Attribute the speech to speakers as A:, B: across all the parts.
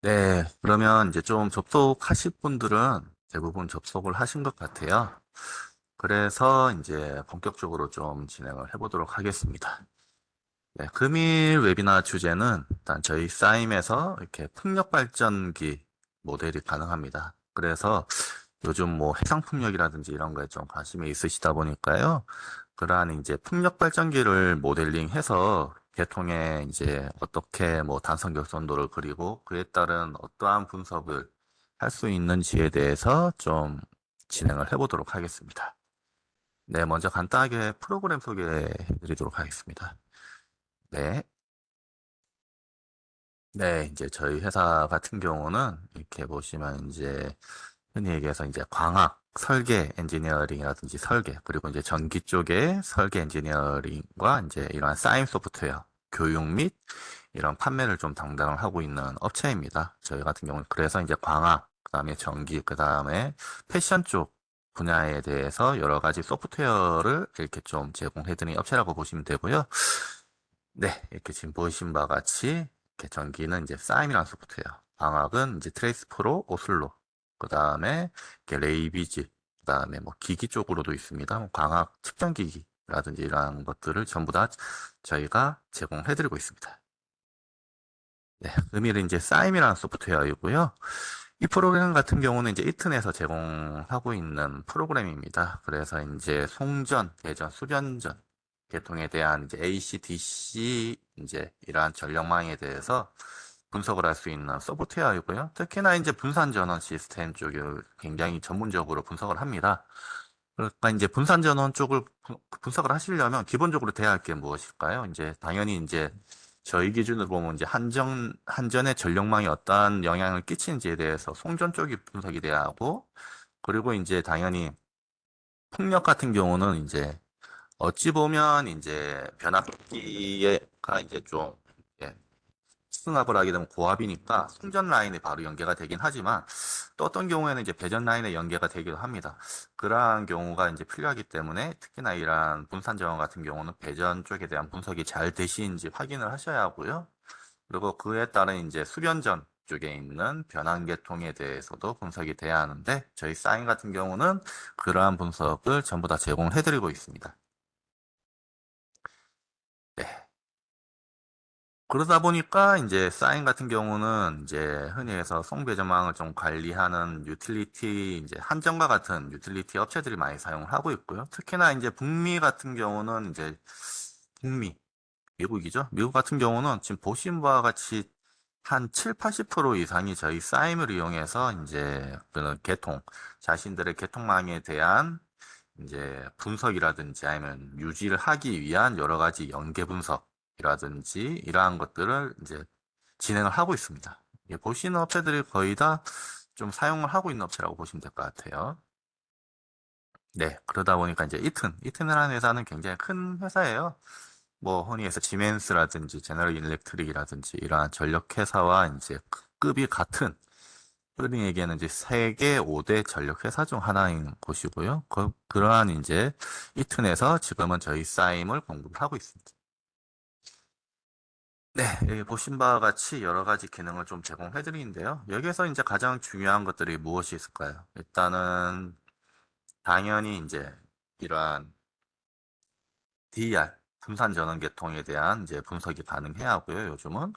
A: 네, 그러면 이제 좀 접속하실 분들은 대부분 접속을 하신 것 같아요. 그래서 이제 본격적으로 좀 진행을 해보도록 하겠습니다. 네, 금일 웨비나 주제는 일단 저희 싸임에서 이렇게 풍력 발전기 모델이 가능합니다. 그래서 요즘 뭐 해상 풍력이라든지 이런 거에 좀 관심이 있으시다 보니까요. 그러한 이제 풍력 발전기를 모델링해서 계통에 이제 어떻게 뭐 단선 결손도를 그리고 그에 따른 어떠한 분석을 할 수 있는지에 대해서 좀 진행을 해보도록 하겠습니다. 네, 먼저 간단하게 프로그램 소개해 드리도록 하겠습니다. 네. 네, 이제 저희 회사 같은 경우는 이렇게 보시면 이제 흔히 얘기해서 이제 광학, 설계 엔지니어링이라든지 설계, 그리고 이제 전기 쪽의 설계 엔지니어링과 이제 이러한 사임 소프트웨어, 교육 및 이런 판매를 좀 담당을 하고 있는 업체입니다. 저희 같은 경우는 그래서 이제 광학, 그다음에 전기, 그다음에 패션 쪽 분야에 대해서 여러 가지 소프트웨어를 이렇게 좀 제공해드리는 업체라고 보시면 되고요. 네, 이렇게 지금 보신 바와 같이 이렇게 전기는 이제 사임이라는 소프트웨어, 광학은 이제 트레이스 프로, 오슬로, 그 다음에 이렇게 레이비즈, 그 다음에 뭐 기기 쪽으로도 있습니다. 뭐 광학 측정기기라든지 이런 것들을 전부 다 저희가 제공해드리고 있습니다. 네, 의미는 이제 사임이라는 소프트웨어이고요. 이 프로그램 같은 경우는 이제 이튼에서 제공하고 있는 프로그램입니다. 그래서 이제 송전, 대전, 수변전 계통에 대한 이제 AC, DC 이제 이러한 전력망에 대해서 분석을 할 수 있는 소프트웨어이고요. 특히나 이제 분산 전원 시스템 쪽이 굉장히 전문적으로 분석을 합니다. 그러니까 이제 분산 전원 쪽을 분석을 하시려면 기본적으로 돼야 할 게 무엇일까요? 이제 당연히 이제 저희 기준으로 보면 이제 한전의 전력망이 어떠한 영향을 끼치는지에 대해서 송전 쪽이 분석이 돼야 하고, 그리고 이제 당연히 풍력 같은 경우는 이제 어찌 보면 이제 변압기가 이제 좀 예, 수납을 하게 되면 고압이니까 송전 라인에 바로 연계가 되긴 하지만 또 어떤 경우에는 이제 배전 라인에 연계가 되기도 합니다. 그러한 경우가 이제 필요하기 때문에 특히나 이러한 분산 저항 같은 경우는 배전 쪽에 대한 분석이 잘 되시는지 확인을 하셔야 하고요. 그리고 그에 따른 이제 수변전 쪽에 있는 변환계통에 대해서도 분석이 돼야 하는데 저희 사인 같은 경우는 그러한 분석을 전부 다 제공해드리고 있습니다. 네. 그러다 보니까 이제 사인 같은 경우는 이제 흔히 해서 송배전망을 좀 관리하는 유틸리티 이제 한전과 같은 유틸리티 업체들이 많이 사용을 하고 있고요. 특히나 이제 북미 같은 경우는 이제 북미 미국이죠. 미국 같은 경우는 지금 보신 바와 같이 한 7, 80% 이상이 저희 사임을 이용해서 이제 그런 개통 자신들의 개통망에 대한 이제 분석이라든지 아니면 유지를 하기 위한 여러 가지 연계 분석이라든지 이러한 것들을 이제 진행을 하고 있습니다. 예, 보시는 업체들이 거의 다 좀 사용을 하고 있는 업체라고 보시면 될 것 같아요. 네, 그러다 보니까 이제 이튼이라는 회사는 굉장히 큰 회사예요. 뭐 흔히 해서 지멘스라든지 제너럴 일렉트릭이라든지 이러한 전력회사와 이제 급이 같은 흔히 얘기하는 이제 세계 5대 전력회사 중 하나인 곳이고요. 그러한 이제 이튼에서 지금은 저희 사임을 공부를 하고 있습니다. 네, 여기 보신 바와 같이 여러 가지 기능을 좀 제공해 드리는데요. 여기에서 이제 가장 중요한 것들이 무엇이 있을까요? 일단은 당연히 이제 이러한 DER, 분산 전원 계통에 대한 이제 분석이 가능해야 하고요, 요즘은.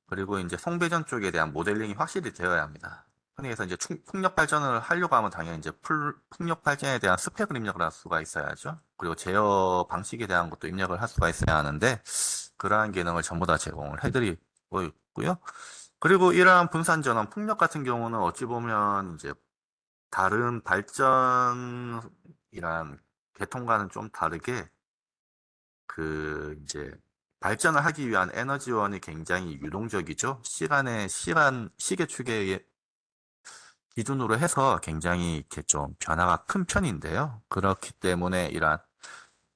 A: 그리고 이제 송배전 쪽에 대한 모델링이 확실히 되어야 합니다. 흔히 해서 이제 풍력 발전을 하려고 하면 당연히 이제 풍력 발전에 대한 스펙을 입력을 할 수가 있어야죠. 그리고 제어 방식에 대한 것도 입력을 할 수가 있어야 하는데, 그러한 기능을 전부 다 제공을 해드리고 있고요. 그리고 이러한 분산 전원 풍력 같은 경우는 어찌 보면 이제 다른 발전이란 계통과는 좀 다르게 이제 발전을 하기 위한 에너지원이 굉장히 유동적이죠. 시계 추계의 기준으로 해서 굉장히 이렇게 좀 변화가 큰 편인데요. 그렇기 때문에 이러한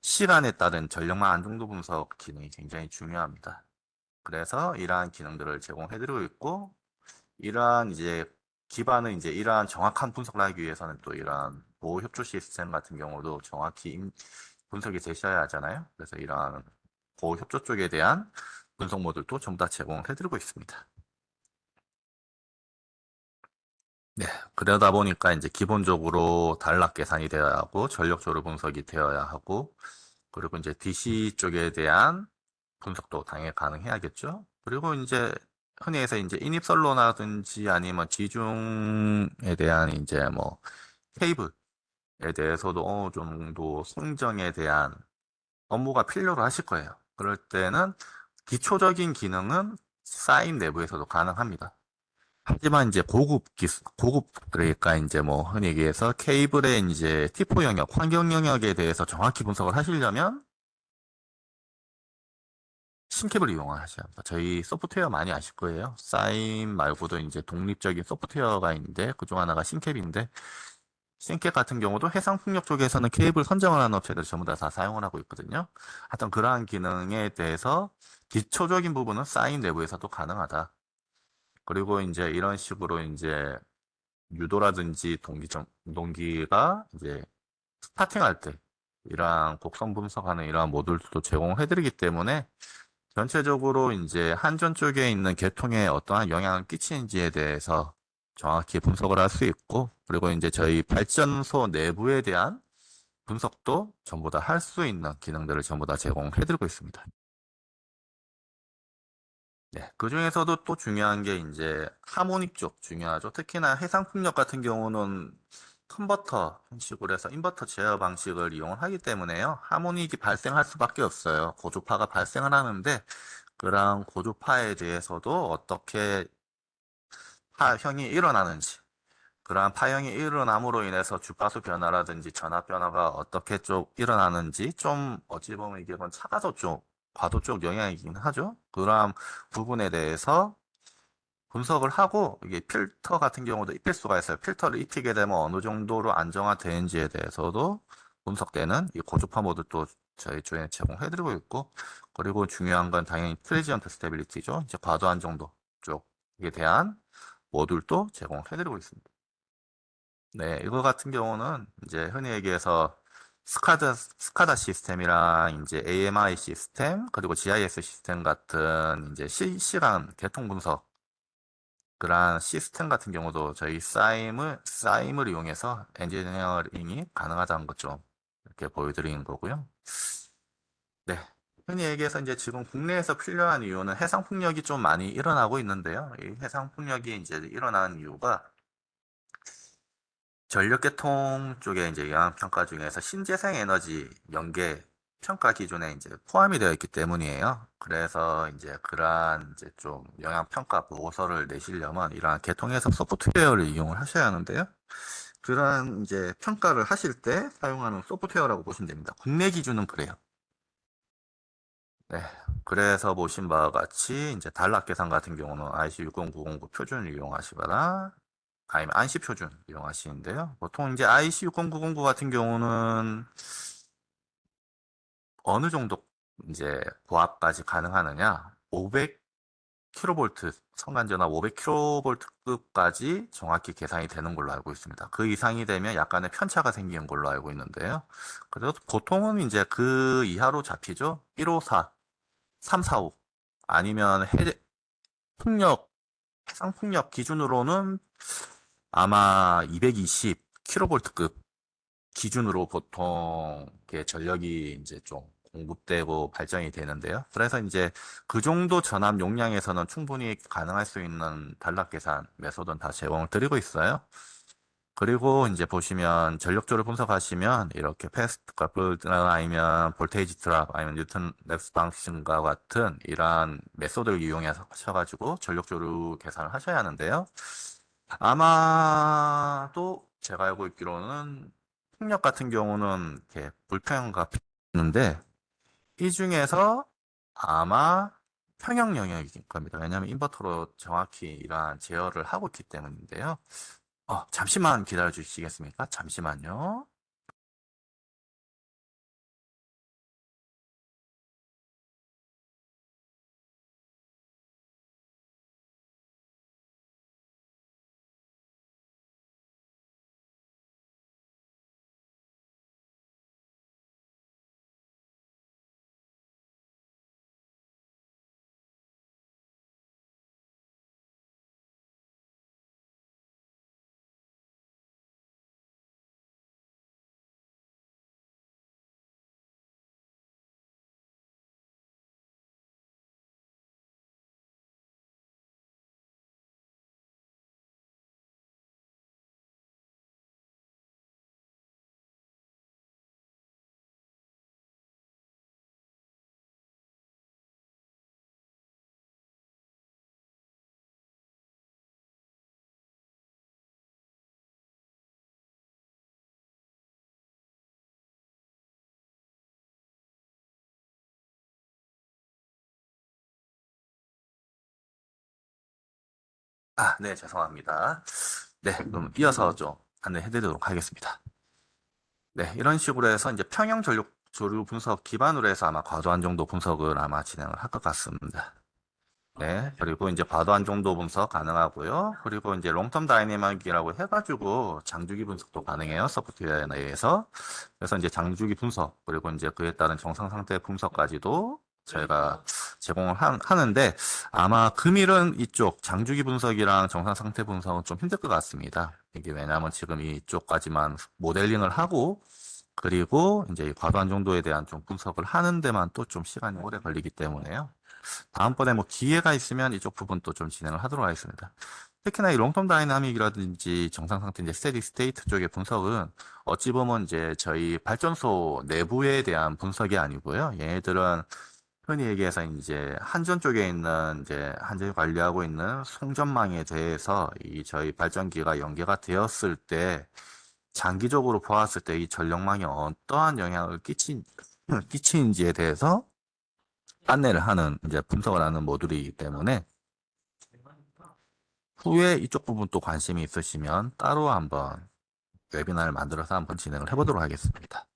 A: 시간에 따른 전력망 안정도 분석 기능이 굉장히 중요합니다. 그래서 이러한 기능들을 제공해드리고 있고, 이러한 이제 기반은 이제 이러한 정확한 분석을 하기 위해서는 또 이러한 보호 협조 시스템 같은 경우도 정확히 분석이 되셔야 하잖아요. 그래서 이러한 보호 협조 쪽에 대한 분석 모듈도 전부 다 제공을 해드리고 있습니다. 네. 그러다 보니까 이제 기본적으로 단락 계산이 되어야 하고, 전력조를 분석이 되어야 하고, 그리고 이제 DC 쪽에 대한 분석도 당연히 가능해야겠죠. 그리고 이제 흔히 해서 이제 인입선로라든지 아니면 지중에 대한 이제 뭐 케이블에 대해서도 어느 정도 성정에 대한 업무가 필요로 하실 거예요. 그럴 때는 기초적인 기능은 사인 내부에서도 가능합니다. 하지만 이제 고급, 그러니까 이제 뭐 흔히 얘기해서 케이블의 이제 T4 영역, 환경 영역에 대해서 정확히 분석을 하시려면 신캡을 이용하셔야 합니다. 저희 소프트웨어 많이 아실 거예요. 사인 말고도 이제 독립적인 소프트웨어가 있는데 그중 하나가 신캡인데 신캡 같은 경우도 해상 풍력 쪽에서는 케이블 선정을 하는 업체들 전부 다 사용을 하고 있거든요. 하여튼 그러한 기능에 대해서 기초적인 부분은 사인 내부에서도 가능하다. 그리고 이제 이런 식으로 이제 유도라든지 동기가 이제 스타팅할 때 이러한 곡선 분석하는 이러한 모듈도 제공해드리기 때문에 전체적으로 이제 한전 쪽에 있는 계통에 어떠한 영향을 끼치는지에 대해서 정확히 분석을 할 수 있고, 그리고 이제 저희 발전소 내부에 대한 분석도 전부 다 할 수 있는 기능들을 전부 다 제공해드리고 있습니다. 네, 그 중에서도 또 중요한 게 이제 하모닉 쪽 중요하죠. 특히나 해상풍력 같은 경우는 컨버터 형식으로 해서 인버터 제어 방식을 이용하기 때문에요. 하모닉이 발생할 수밖에 없어요. 고주파가 발생을 하는데 그러한 고주파에 대해서도 어떻게 파형이 일어나는지, 그러한 파형이 일어남으로 인해서 주파수 변화라든지 전압 변화가 어떻게 좀 일어나는지 좀 어찌 보면 이게 차가도 쪽, 과도 쪽 영향이긴 하죠. 그러한 부분에 대해서 분석을 하고 이게 필터 같은 경우도 입힐 수가 있어요. 필터를 입히게 되면 어느 정도로 안정화되는지에 대해서도 분석되는 이 고주파 모드도 저희 쪽에 제공해드리고 있고, 그리고 중요한 건 당연히 트레지언트 스테빌리티죠. 이제 과도 안정도 쪽에 대한 모듈도 제공해드리고 있습니다. 네, 이거 같은 경우는 이제 흔히 얘기해서 스카다 시스템이랑 이제 AMI 시스템, 그리고 GIS 시스템 같은 이제 실시간 계통 분석, 그러한 시스템 같은 경우도 저희 사임을 이용해서 엔지니어링이 가능하다는 것 좀 이렇게 보여드리는 거고요. 네. 흔히 얘기해서 이제 지금 국내에서 필요한 이유는 해상 풍력이 좀 많이 일어나고 있는데요. 이 해상 풍력이 이제 일어나는 이유가 전력계통 쪽에 이제 영향평가 중에서 신재생 에너지 연계 평가 기준에 이제 포함이 되어 있기 때문이에요. 그래서 이제 그러한 이제 좀 영향평가 보고서를 내시려면 이러한 계통 해석 소프트웨어를 이용을 하셔야 하는데요. 그러한 이제 평가를 하실 때 사용하는 소프트웨어라고 보시면 됩니다. 국내 기준은 그래요. 네. 그래서 보신 바와 같이 이제 단락 계산 같은 경우는 IC60909 표준을 이용하시거나 아니면 안시 표준 이용하시는데요. 보통 이제 IC60909 같은 경우는 어느 정도 이제 고압까지 가능하느냐? 500kV 성간전압 500kV급까지 정확히 계산이 되는 걸로 알고 있습니다. 그 이상이 되면 약간의 편차가 생기는 걸로 알고 있는데요. 그래서 보통은 이제 그 이하로 잡히죠. 154, 345 아니면 해상 풍력 기준으로는 아마 220kV급 기준으로 보통 이렇게 전력이 이제 좀 공급되고 발전이 되는데요. 그래서 이제 그 정도 전압 용량에서는 충분히 가능할 수 있는 단락 계산 메소드는 다 제공을 드리고 있어요. 그리고 이제 보시면 전력조를 분석하시면 이렇게 패스트 커플드나 아니면 볼테이지 드랍 아니면 뉴턴 랩스 방식과 같은 이러한 메소드를 이용해서 하셔가지고 전력조를 계산을 하셔야 하는데요. 아마도 제가 알고 있기로는 풍력 같은 경우는 이렇게 불평가 있는데 이 중에서 아마 평형 영역일 겁니다. 왜냐하면 인버터로 정확히 이러한 제어를 하고 있기 때문인데요. 잠시만 기다려 주시겠습니까? 잠시만요. 네, 죄송합니다. 네, 그럼 이어서 좀 안내해 드리도록 하겠습니다. 네, 이런 식으로 해서 이제 평형 전력 조류 분석 기반으로 해서 아마 과도한 정도 분석을 아마 진행을 할 것 같습니다. 네, 그리고 이제 과도한 정도 분석 가능하고요. 그리고 이제 롱텀 다이내믹이라고 해가지고 장주기 분석도 가능해요. 소프트웨어에 의해서. 그래서 이제 장주기 분석, 그리고 이제 그에 따른 정상 상태 분석까지도 저희가 제공을 하는데 아마 금일은 이쪽 장주기 분석이랑 정상 상태 분석은 좀 힘들 것 같습니다. 이게 왜냐하면 지금 이쪽까지만 모델링을 하고 그리고 이제 이 과도한 정도에 대한 좀 분석을 하는 데만 또 좀 시간이 오래 걸리기 때문에요. 다음번에 뭐 기회가 있으면 이쪽 부분도 좀 진행을 하도록 하겠습니다. 특히나 이 롱텀 다이나믹이라든지 정상 상태 이제 스테디 스테이트 쪽의 분석은 어찌 보면 이제 저희 발전소 내부에 대한 분석이 아니고요. 얘네들은 흔히 얘기해서 이제 한전 쪽에 있는 이제 한전이 관리하고 있는 송전망에 대해서 이 저희 발전기가 연계가 되었을 때 장기적으로 보았을 때 이 전력망에 어떠한 영향을 끼치는지에 대해서 안내를 하는 이제 분석을 하는 모듈이기 때문에 후에 이쪽 부분 또 관심이 있으시면 따로 한번 웨비나를 만들어서 한번 진행을 해보도록 하겠습니다.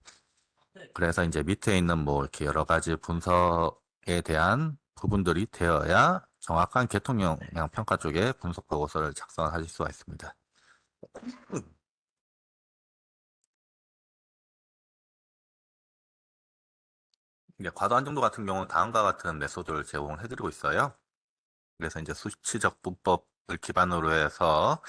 A: 그래서 이제 밑에 있는 뭐 이렇게 여러 가지 분석에 대한 부분들이 되어야 정확한 계통 영향 평가 쪽에 분석 보고서를 작성하실 수가 있습니다. 이제 과도한 정도 같은 경우는 다음과 같은 메소드를 제공을 해드리고 있어요. 그래서 이제 수치적 분법을 기반으로 해서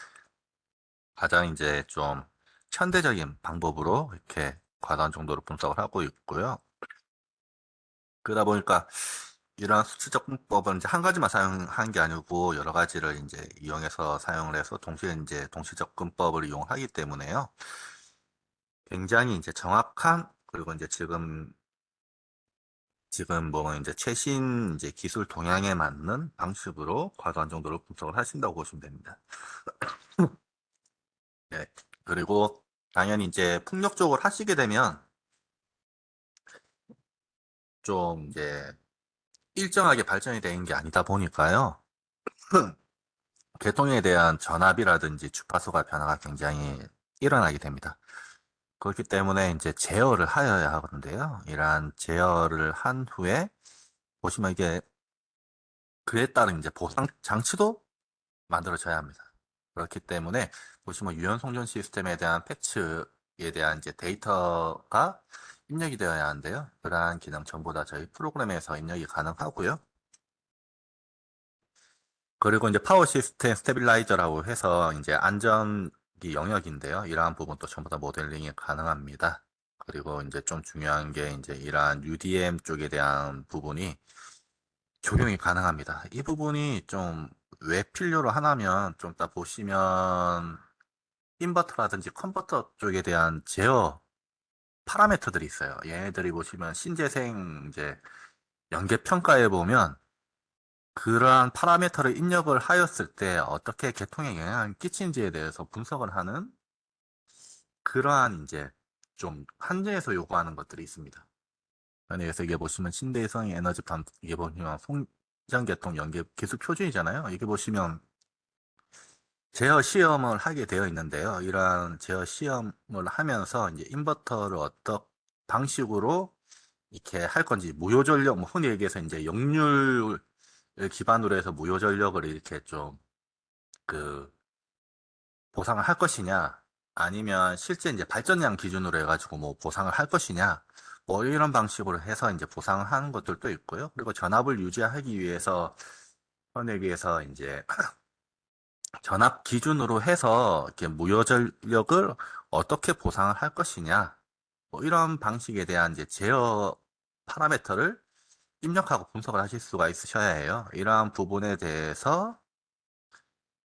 A: 가장 이제 좀 현대적인 방법으로 이렇게 과다한 정도로 분석을 하고 있고요. 그러다 보니까 이러한 수치적 분법은 이제 한 가지만 사용하는 게 아니고 여러 가지를 이제 이용해서 사용을 해서 동시에 이제 동시적 분법을 이용하기 때문에요. 굉장히 이제 정확한 그리고 이제 지금 뭐 이제 최신 이제 기술 동향에 맞는 방식으로 과도한 정도로 분석을 하신다고 보시면 됩니다. 네. 그리고 당연히 이제 풍력 쪽을 하시게 되면 좀 이제 일정하게 발전이 되는 게 아니다 보니까요. 계통에 대한 전압이라든지 주파수가 변화가 굉장히 일어나게 됩니다. 그렇기 때문에 이제 제어를 하여야 하는데요. 이러한 제어를 한 후에 보시면 이게 그에 따른 이제 보상 장치도 만들어져야 합니다. 그렇기 때문에 보시면 유연 송전 시스템에 대한 패치에 대한 이제 데이터가 입력이 되어야 하는데요. 그러한 기능 전부 다 저희 프로그램에서 입력이 가능하고요. 그리고 이제 파워 시스템 스테빌라이저라고 해서 이제 안전기 영역인데요. 이러한 부분도 전부 다 모델링이 가능합니다. 그리고 이제 좀 중요한 게 이제 이러한 UDM 쪽에 대한 부분이 적용이 가능합니다. 이 부분이 좀 왜 필요로 하냐면 좀 이따 보시면 인버터라든지 컨버터 쪽에 대한 제어 파라미터들이 있어요. 얘네들이 보시면 신재생 이제 연계 평가에 보면 그러한 파라미터를 입력을 하였을 때 어떻게 계통에 영향을 끼치는지에 대해서 분석을 하는 그러한 이제 좀 한전에서 요구하는 것들이 있습니다. 그래서 이게 보시면 신대성의 에너지 반 이게 보시면 송전계통 연계 기술 표준이잖아요. 이게 보시면 제어 시험을 하게 되어 있는데요. 이러한 제어 시험을 하면서 이제 인버터를 어떤 방식으로 이렇게 할 건지 무효전력, 뭐 흔히 얘기해서 이제 역률을 기반으로 해서 무효전력을 이렇게 좀 그 보상을 할 것이냐, 아니면 실제 이제 발전량 기준으로 해가지고 뭐 보상을 할 것이냐, 뭐 이런 방식으로 해서 이제 보상을 하는 것들도 있고요. 그리고 전압을 유지하기 위해서 현에 비해서 이제 전압 기준으로 해서 이렇게 무효 전력을 어떻게 보상을 할 것이냐, 뭐 이런 방식에 대한 이제 제어 파라미터를 입력하고 분석을 하실 수가 있으셔야 해요. 이러한 부분에 대해서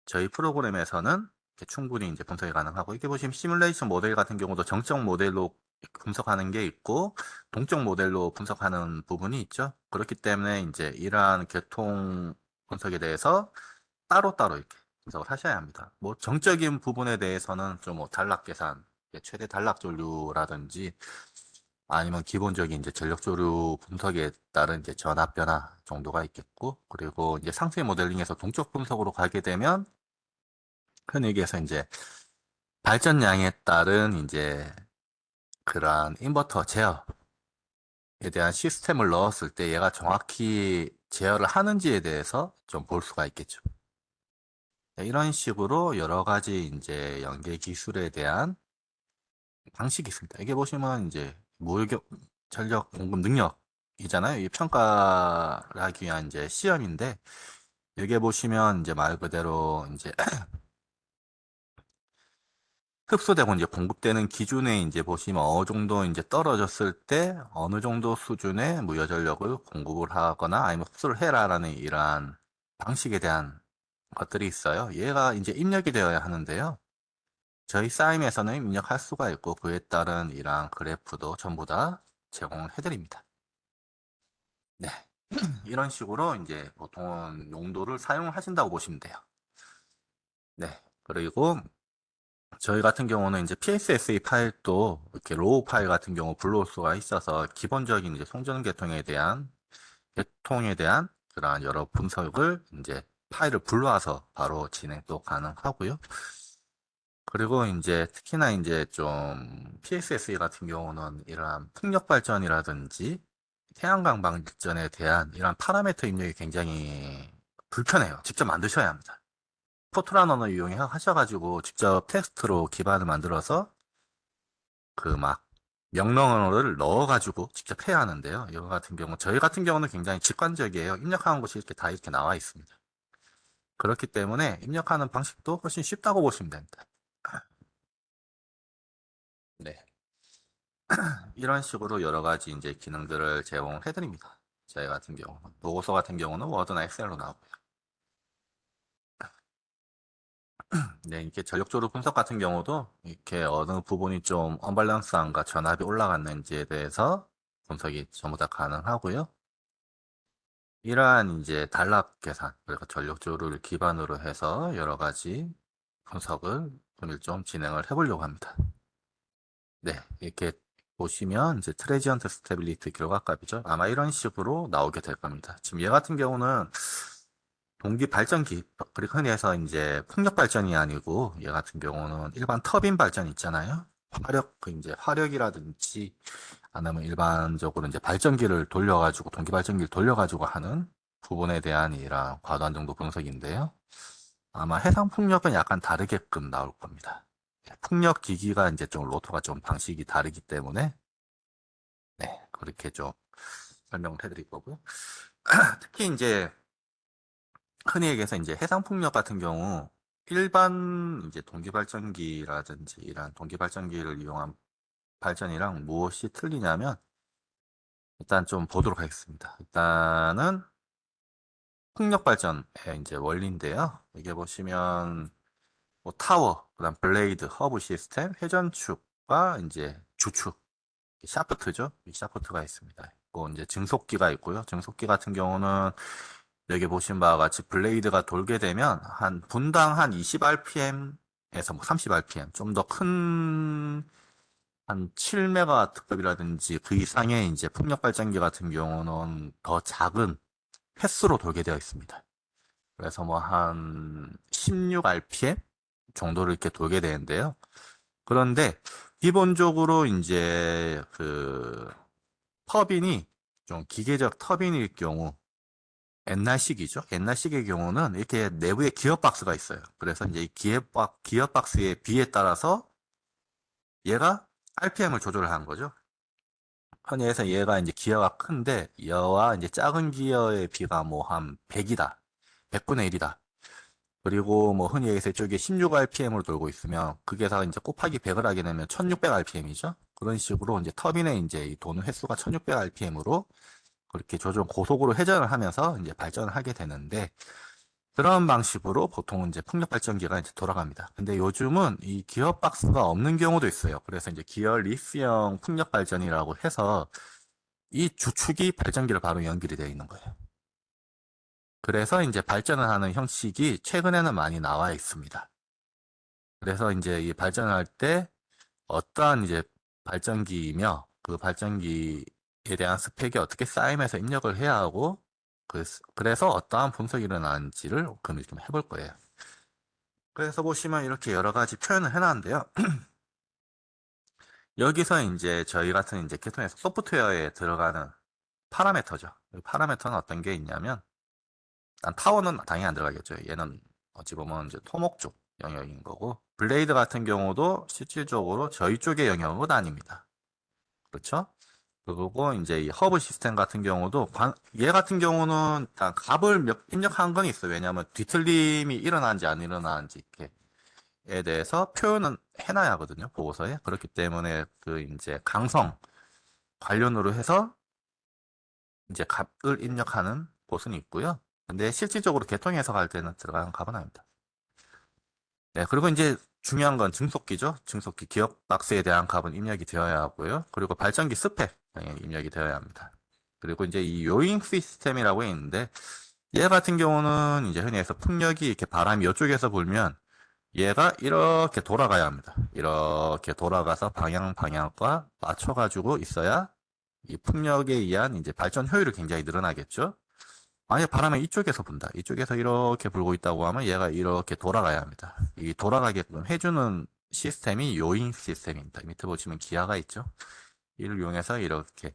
A: 저희 프로그램에서는 이렇게 충분히 이제 분석이 가능하고, 이게 보시면 시뮬레이션 모델 같은 경우도 정적 모델로 분석하는 게 있고 동적 모델로 분석하는 부분이 있죠. 그렇기 때문에 이제 이러한 계통 분석에 대해서 따로따로 이렇게 분석을 하셔야 합니다. 뭐 정적인 부분에 대해서는 좀 뭐 단락 계산, 최대 단락 조류라든지 아니면 기본적인 이제 전력 조류 분석에 따른 이제 전압 변화 정도가 있겠고, 그리고 이제 상세 모델링에서 동적 분석으로 가게 되면 흔히 얘기해서 이제 발전량에 따른 이제 그러한 인버터 제어에 대한 시스템을 넣었을 때 얘가 정확히 제어를 하는지에 대해서 좀 볼 수가 있겠죠. 네, 이런 식으로 여러 가지 이제 연계 기술에 대한 방식이 있습니다. 이게 보시면 이제 무역역 전력 공급 능력이잖아요. 이 평가를 하기 위한 이제 시험인데, 여기에 보시면 이제 말 그대로 이제 흡수되고 이제 공급되는 기준에 이제 보시면 어느 정도 이제 떨어졌을 때 어느 정도 수준의 무효 전력을 공급을 하거나 아니면 흡수를 해라라는 이러한 방식에 대한 것들이 있어요. 얘가 이제 입력이 되어야 하는데요. 저희 싸임에서는 입력할 수가 있고 그에 따른 이러한 그래프도 전부 다 제공해 드립니다. 네. 이런 식으로 이제 보통은 용도를 사용하신다고 보시면 돼요. 네. 그리고 저희 같은 경우는 이제 PSSA 파일도 이렇게 로우 파일 같은 경우 불러올 수가 있어서 기본적인 이제 송전 계통에 대한 그러한 여러 분석을 이제 파일을 불러와서 바로 진행도 가능하고요. 그리고 이제 특히나 이제 좀 PSSA 같은 경우는 이러한 풍력 발전이라든지 태양광 발전에 대한 이러한 파라미터 입력이 굉장히 불편해요. 직접 만드셔야 합니다. 포트란 언어 이용해 하셔가지고 직접 텍스트로 기반을 만들어서 그 막 명령 언어를 넣어가지고 직접 해야 하는데요. 이거 같은 경우 저희 같은 경우는 굉장히 직관적이에요. 입력하는 것이 이렇게 다 이렇게 나와 있습니다. 그렇기 때문에 입력하는 방식도 훨씬 쉽다고 보시면 됩니다. 네. 이런 식으로 여러 가지 이제 기능들을 제공해 드립니다. 저희 같은 경우 보고서 같은 경우는 워드나 엑셀로 나오고요. 네, 이렇게 전력조류 분석 같은 경우도 이렇게 어느 부분이 좀 언밸런스한가 전압이 올라갔는지에 대해서 분석이 전부 다 가능하고요. 이러한 이제 단락 계산, 그리고 전력조류를 기반으로 해서 여러 가지 분석을 오늘 좀 진행을 해보려고 합니다. 네, 이렇게 보시면 이제 트레지언트 스테빌리티 결과값이죠. 아마 이런 식으로 나오게 될 겁니다. 지금 얘 같은 경우는 동기 발전기, 그리고 흔히 해서 이제 풍력 발전이 아니고 얘 같은 경우는 일반 터빈 발전 있잖아요. 그 이제 화력이라든지 아니면 일반적으로 이제 발전기를 돌려가지고 동기 발전기를 돌려가지고 하는 부분에 대한 이런 과도한 정도 분석인데요. 아마 해상 풍력은 약간 다르게끔 나올 겁니다. 풍력 기기가 이제 좀 로터가 좀 방식이 다르기 때문에 네, 그렇게 좀 설명을 해드릴 거고요. 특히 이제 흔히 얘기해서 이제 해상 풍력 같은 경우 일반 이제 동기 발전기라든지 이런 동기 발전기를 이용한 발전이랑 무엇이 틀리냐면 일단 좀 보도록 하겠습니다. 일단은 풍력 발전의 이제 원리인데요. 이게 보시면 뭐 타워, 그다음 블레이드, 허브 시스템, 회전축과 이제 주축, 샤프트죠. 이 샤프트가 있습니다. 또 이제 증속기가 있고요. 증속기 같은 경우는 여기 보신 바와 같이 블레이드가 돌게 되면 한 분당 한 20rpm에서 뭐 30rpm 좀 더 큰 한 7메가와트급이라든지 그 이상의 이제 풍력 발전기 같은 경우는 더 작은 횟수로 돌게 되어 있습니다. 그래서 뭐 한 16rpm 정도를 이렇게 돌게 되는데요. 그런데 기본적으로 이제 그 터빈이 좀 기계적 터빈일 경우 옛날식이죠. 옛날식의 경우는 이렇게 내부에 기어 박스가 있어요. 그래서 이제 이 기어 박스의 비에 따라서 얘가 RPM을 조절을 하는 거죠. 흔히 해서 얘가 이제 기어가 큰데 여와 이제 작은 기어의 비가 뭐 한 100이다. 100분의 1이다. 그리고 뭐 흔히 얘기해서 이쪽에 16rpm으로 돌고 있으면 그게다가 이제 곱하기 100을 하게 되면 1600rpm이죠. 그런 식으로 이제 터빈의 이제 이 도는 횟수가 1600rpm으로 그렇게 조절 고속으로 회전을 하면서 이제 발전을 하게 되는데 그런 방식으로 보통 이제 풍력 발전기가 이제 돌아갑니다. 근데 요즘은 이 기어 박스가 없는 경우도 있어요. 그래서 이제 기어 리스형 풍력 발전이라고 해서 이 주축이 발전기를 바로 연결이 되어 있는 거예요. 그래서 이제 발전을 하는 형식이 최근에는 많이 나와 있습니다. 그래서 이제 이 발전을 할 때 어떠한 이제 발전기이며 그 발전기에 대한 스펙이 어떻게 쌓이면서 입력을 해야 하고 그래서 어떠한 분석이 일어나는지를 오늘 좀 해볼 거예요. 그래서 보시면 이렇게 여러 가지 표현을 해놨는데요. 여기서 이제 저희 같은 이제 계통에서 소프트웨어에 들어가는 파라메터죠. 이 파라메터는 어떤 게 있냐면, 일단 타워는 당연히 안 들어가겠죠. 얘는 어찌 보면 이제 토목 쪽 영역인 거고, 블레이드 같은 경우도 실질적으로 저희 쪽의 영역은 아닙니다. 그렇죠? 그리고 이제 이 허브 시스템 같은 경우도 얘 같은 경우는 일단 값을 입력한 건 있어요. 왜냐하면 뒤틀림이 일어나는지 안 일어나는지 에 대해서 표현은 해놔야 하거든요. 보고서에. 그렇기 때문에 그 이제 강성 관련으로 해서 이제 값을 입력하는 곳은 있고요. 근데 실질적으로 개통 해석할 때는 들어가는 값은 아닙니다. 네, 그리고 이제 중요한 건 증속기죠. 증속기 기억 박스에 대한 값은 입력이 되어야 하고요. 그리고 발전기 스펙 당연히 입력이 되어야 합니다. 그리고 이제 이 요잉 시스템이라고 있는데 얘 같은 경우는 이제 흔히 해서 풍력이 이렇게 바람이 이쪽에서 불면 얘가 이렇게 돌아가야 합니다. 이렇게 돌아가서 방향과 맞춰가지고 있어야 이 풍력에 의한 이제 발전 효율이 굉장히 늘어나겠죠. 만약 바람이 이쪽에서 분다. 이쪽에서 이렇게 불고 있다고 하면 얘가 이렇게 돌아가야 합니다. 이 돌아가게끔 해주는 시스템이 요인 시스템입니다. 밑에 보시면 기아가 있죠. 이를 이용해서 이렇게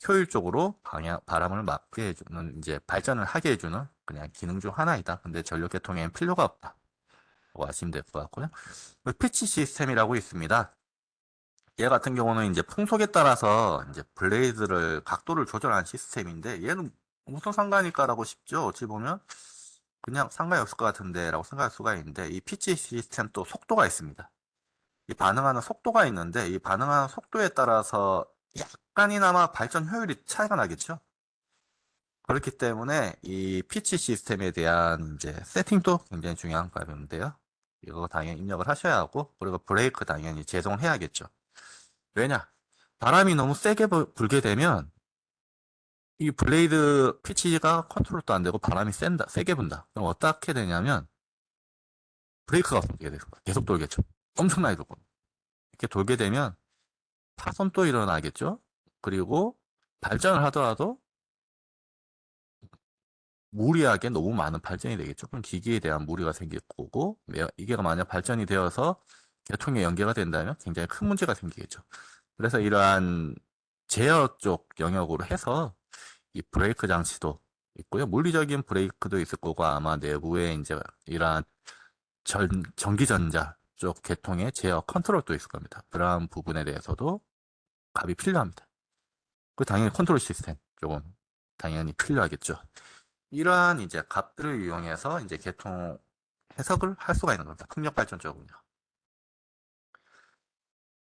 A: 효율적으로 바람을 막게 해주는, 이제 발전을 하게 해주는 그냥 기능 중 하나이다. 근데 전력계통에는 필요가 없다. 고 아시면 될 것 같고요. 피치 시스템이라고 있습니다. 얘 같은 경우는 이제 풍속에 따라서 이제 블레이드를 각도를 조절하는 시스템인데 얘는 무슨 상관일까라고 싶죠. 어찌 보면 그냥 상관이 없을 것 같은데라고 생각할 수가 있는데 이 피치 시스템 또 속도가 있습니다. 이 반응하는 속도가 있는데 이 반응하는 속도에 따라서 약간이나마 발전 효율이 차이가 나겠죠. 그렇기 때문에 이 피치 시스템에 대한 이제 세팅도 굉장히 중요한 부분인데요. 이거 당연히 입력을 하셔야 하고, 그리고 브레이크 당연히 제공해야겠죠. 왜냐? 바람이 너무 세게 불게 되면 이 블레이드 피치가 컨트롤도 안 되고 바람이 세게 분다. 그럼 어떻게 되냐면 브레이크가 없게 돼요. 계속 돌겠죠. 엄청나게 돌고. 이렇게 돌게 되면 파손도 일어나겠죠. 그리고 발전을 하더라도 무리하게 너무 많은 발전이 되겠죠. 그럼 기기에 대한 무리가 생길 거고, 이게 만약 발전이 되어서 계통에 연계가 된다면 굉장히 큰 문제가 생기겠죠. 그래서 이러한 제어 쪽 영역으로 해서 이 브레이크 장치도 있고요. 물리적인 브레이크도 있을 거고, 아마 내부에 이제 이러한 전기전자 쪽 계통의 제어 컨트롤도 있을 겁니다. 그러한 부분에 대해서도 값이 필요합니다. 그 당연히 컨트롤 시스템 쪽은 당연히 필요하겠죠. 이러한 이제 값들을 이용해서 이제 계통 해석을 할 수가 있는 겁니다. 풍력 발전 쪽은요.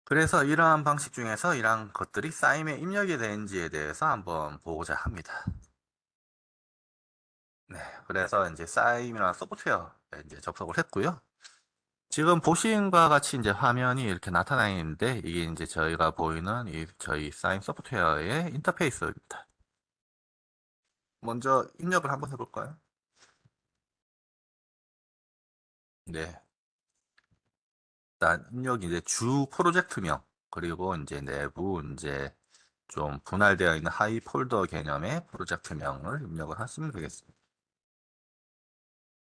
A: 그래서 이러한 방식 중에서 이러한 것들이 쌓임에 입력이 되는지에 대해서 한번 보고자 합니다. 네, 그래서 이제 쌓임이라는 소프트웨어에 이제 접속을 했고요. 지금 보신 바와 같이 이제 화면이 이렇게 나타나 있는데 이게 이제 저희가 보이는 이 저희 쌓임 소프트웨어의 인터페이스입니다. 먼저 입력을 한번 해볼까요? 네, 일단 입력이 이제 주 프로젝트명 그리고 이제 내부 이제 좀 분할되어 있는 하이 폴더 개념의 프로젝트명을 입력을 하시면 되겠습니다.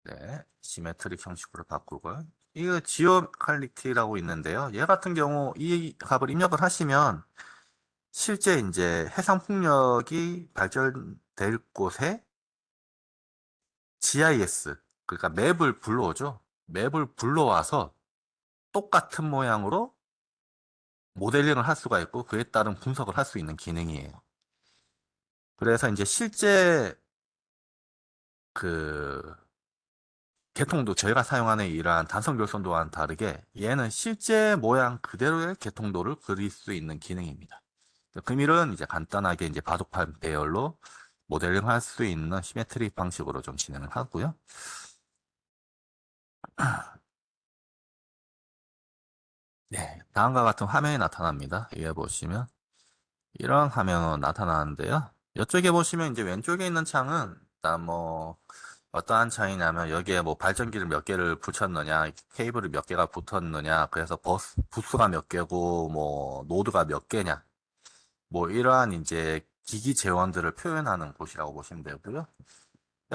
A: 네, 시메트릭 형식으로 바꾸고 이거 지오칼리티라고 있는데요. 얘 같은 경우 이 값을 입력을 하시면 실제 이제 해상 풍력이 발전될 곳에 GIS 그러니까 맵을 불러오죠. 맵을 불러와서 똑같은 모양으로 모델링을 할 수가 있고 그에 따른 분석을 할 수 있는 기능이에요. 그래서 이제 실제 그 개통도 저희가 사용하는 이러한 단선 결선도와는 다르게 얘는 실제 모양 그대로의 개통도를 그릴 수 있는 기능입니다. 금일은 이제 간단하게 이제 바둑판 배열로 모델링 할 수 있는 시메트릭 방식으로 좀 진행을 하고요. 네, 다음과 같은 화면이 나타납니다. 이에 보시면 이런 화면으로 나타나는데요. 이쪽에 보시면 이제 왼쪽에 있는 창은 일단 뭐 어떠한 창이냐면 여기에 뭐 발전기를 몇 개를 붙였느냐, 케이블을 몇 개가 붙었느냐, 그래서 부스가 몇 개고 뭐 노드가 몇 개냐, 뭐 이러한 이제 기기 재원들을 표현하는 곳이라고 보시면 되고요.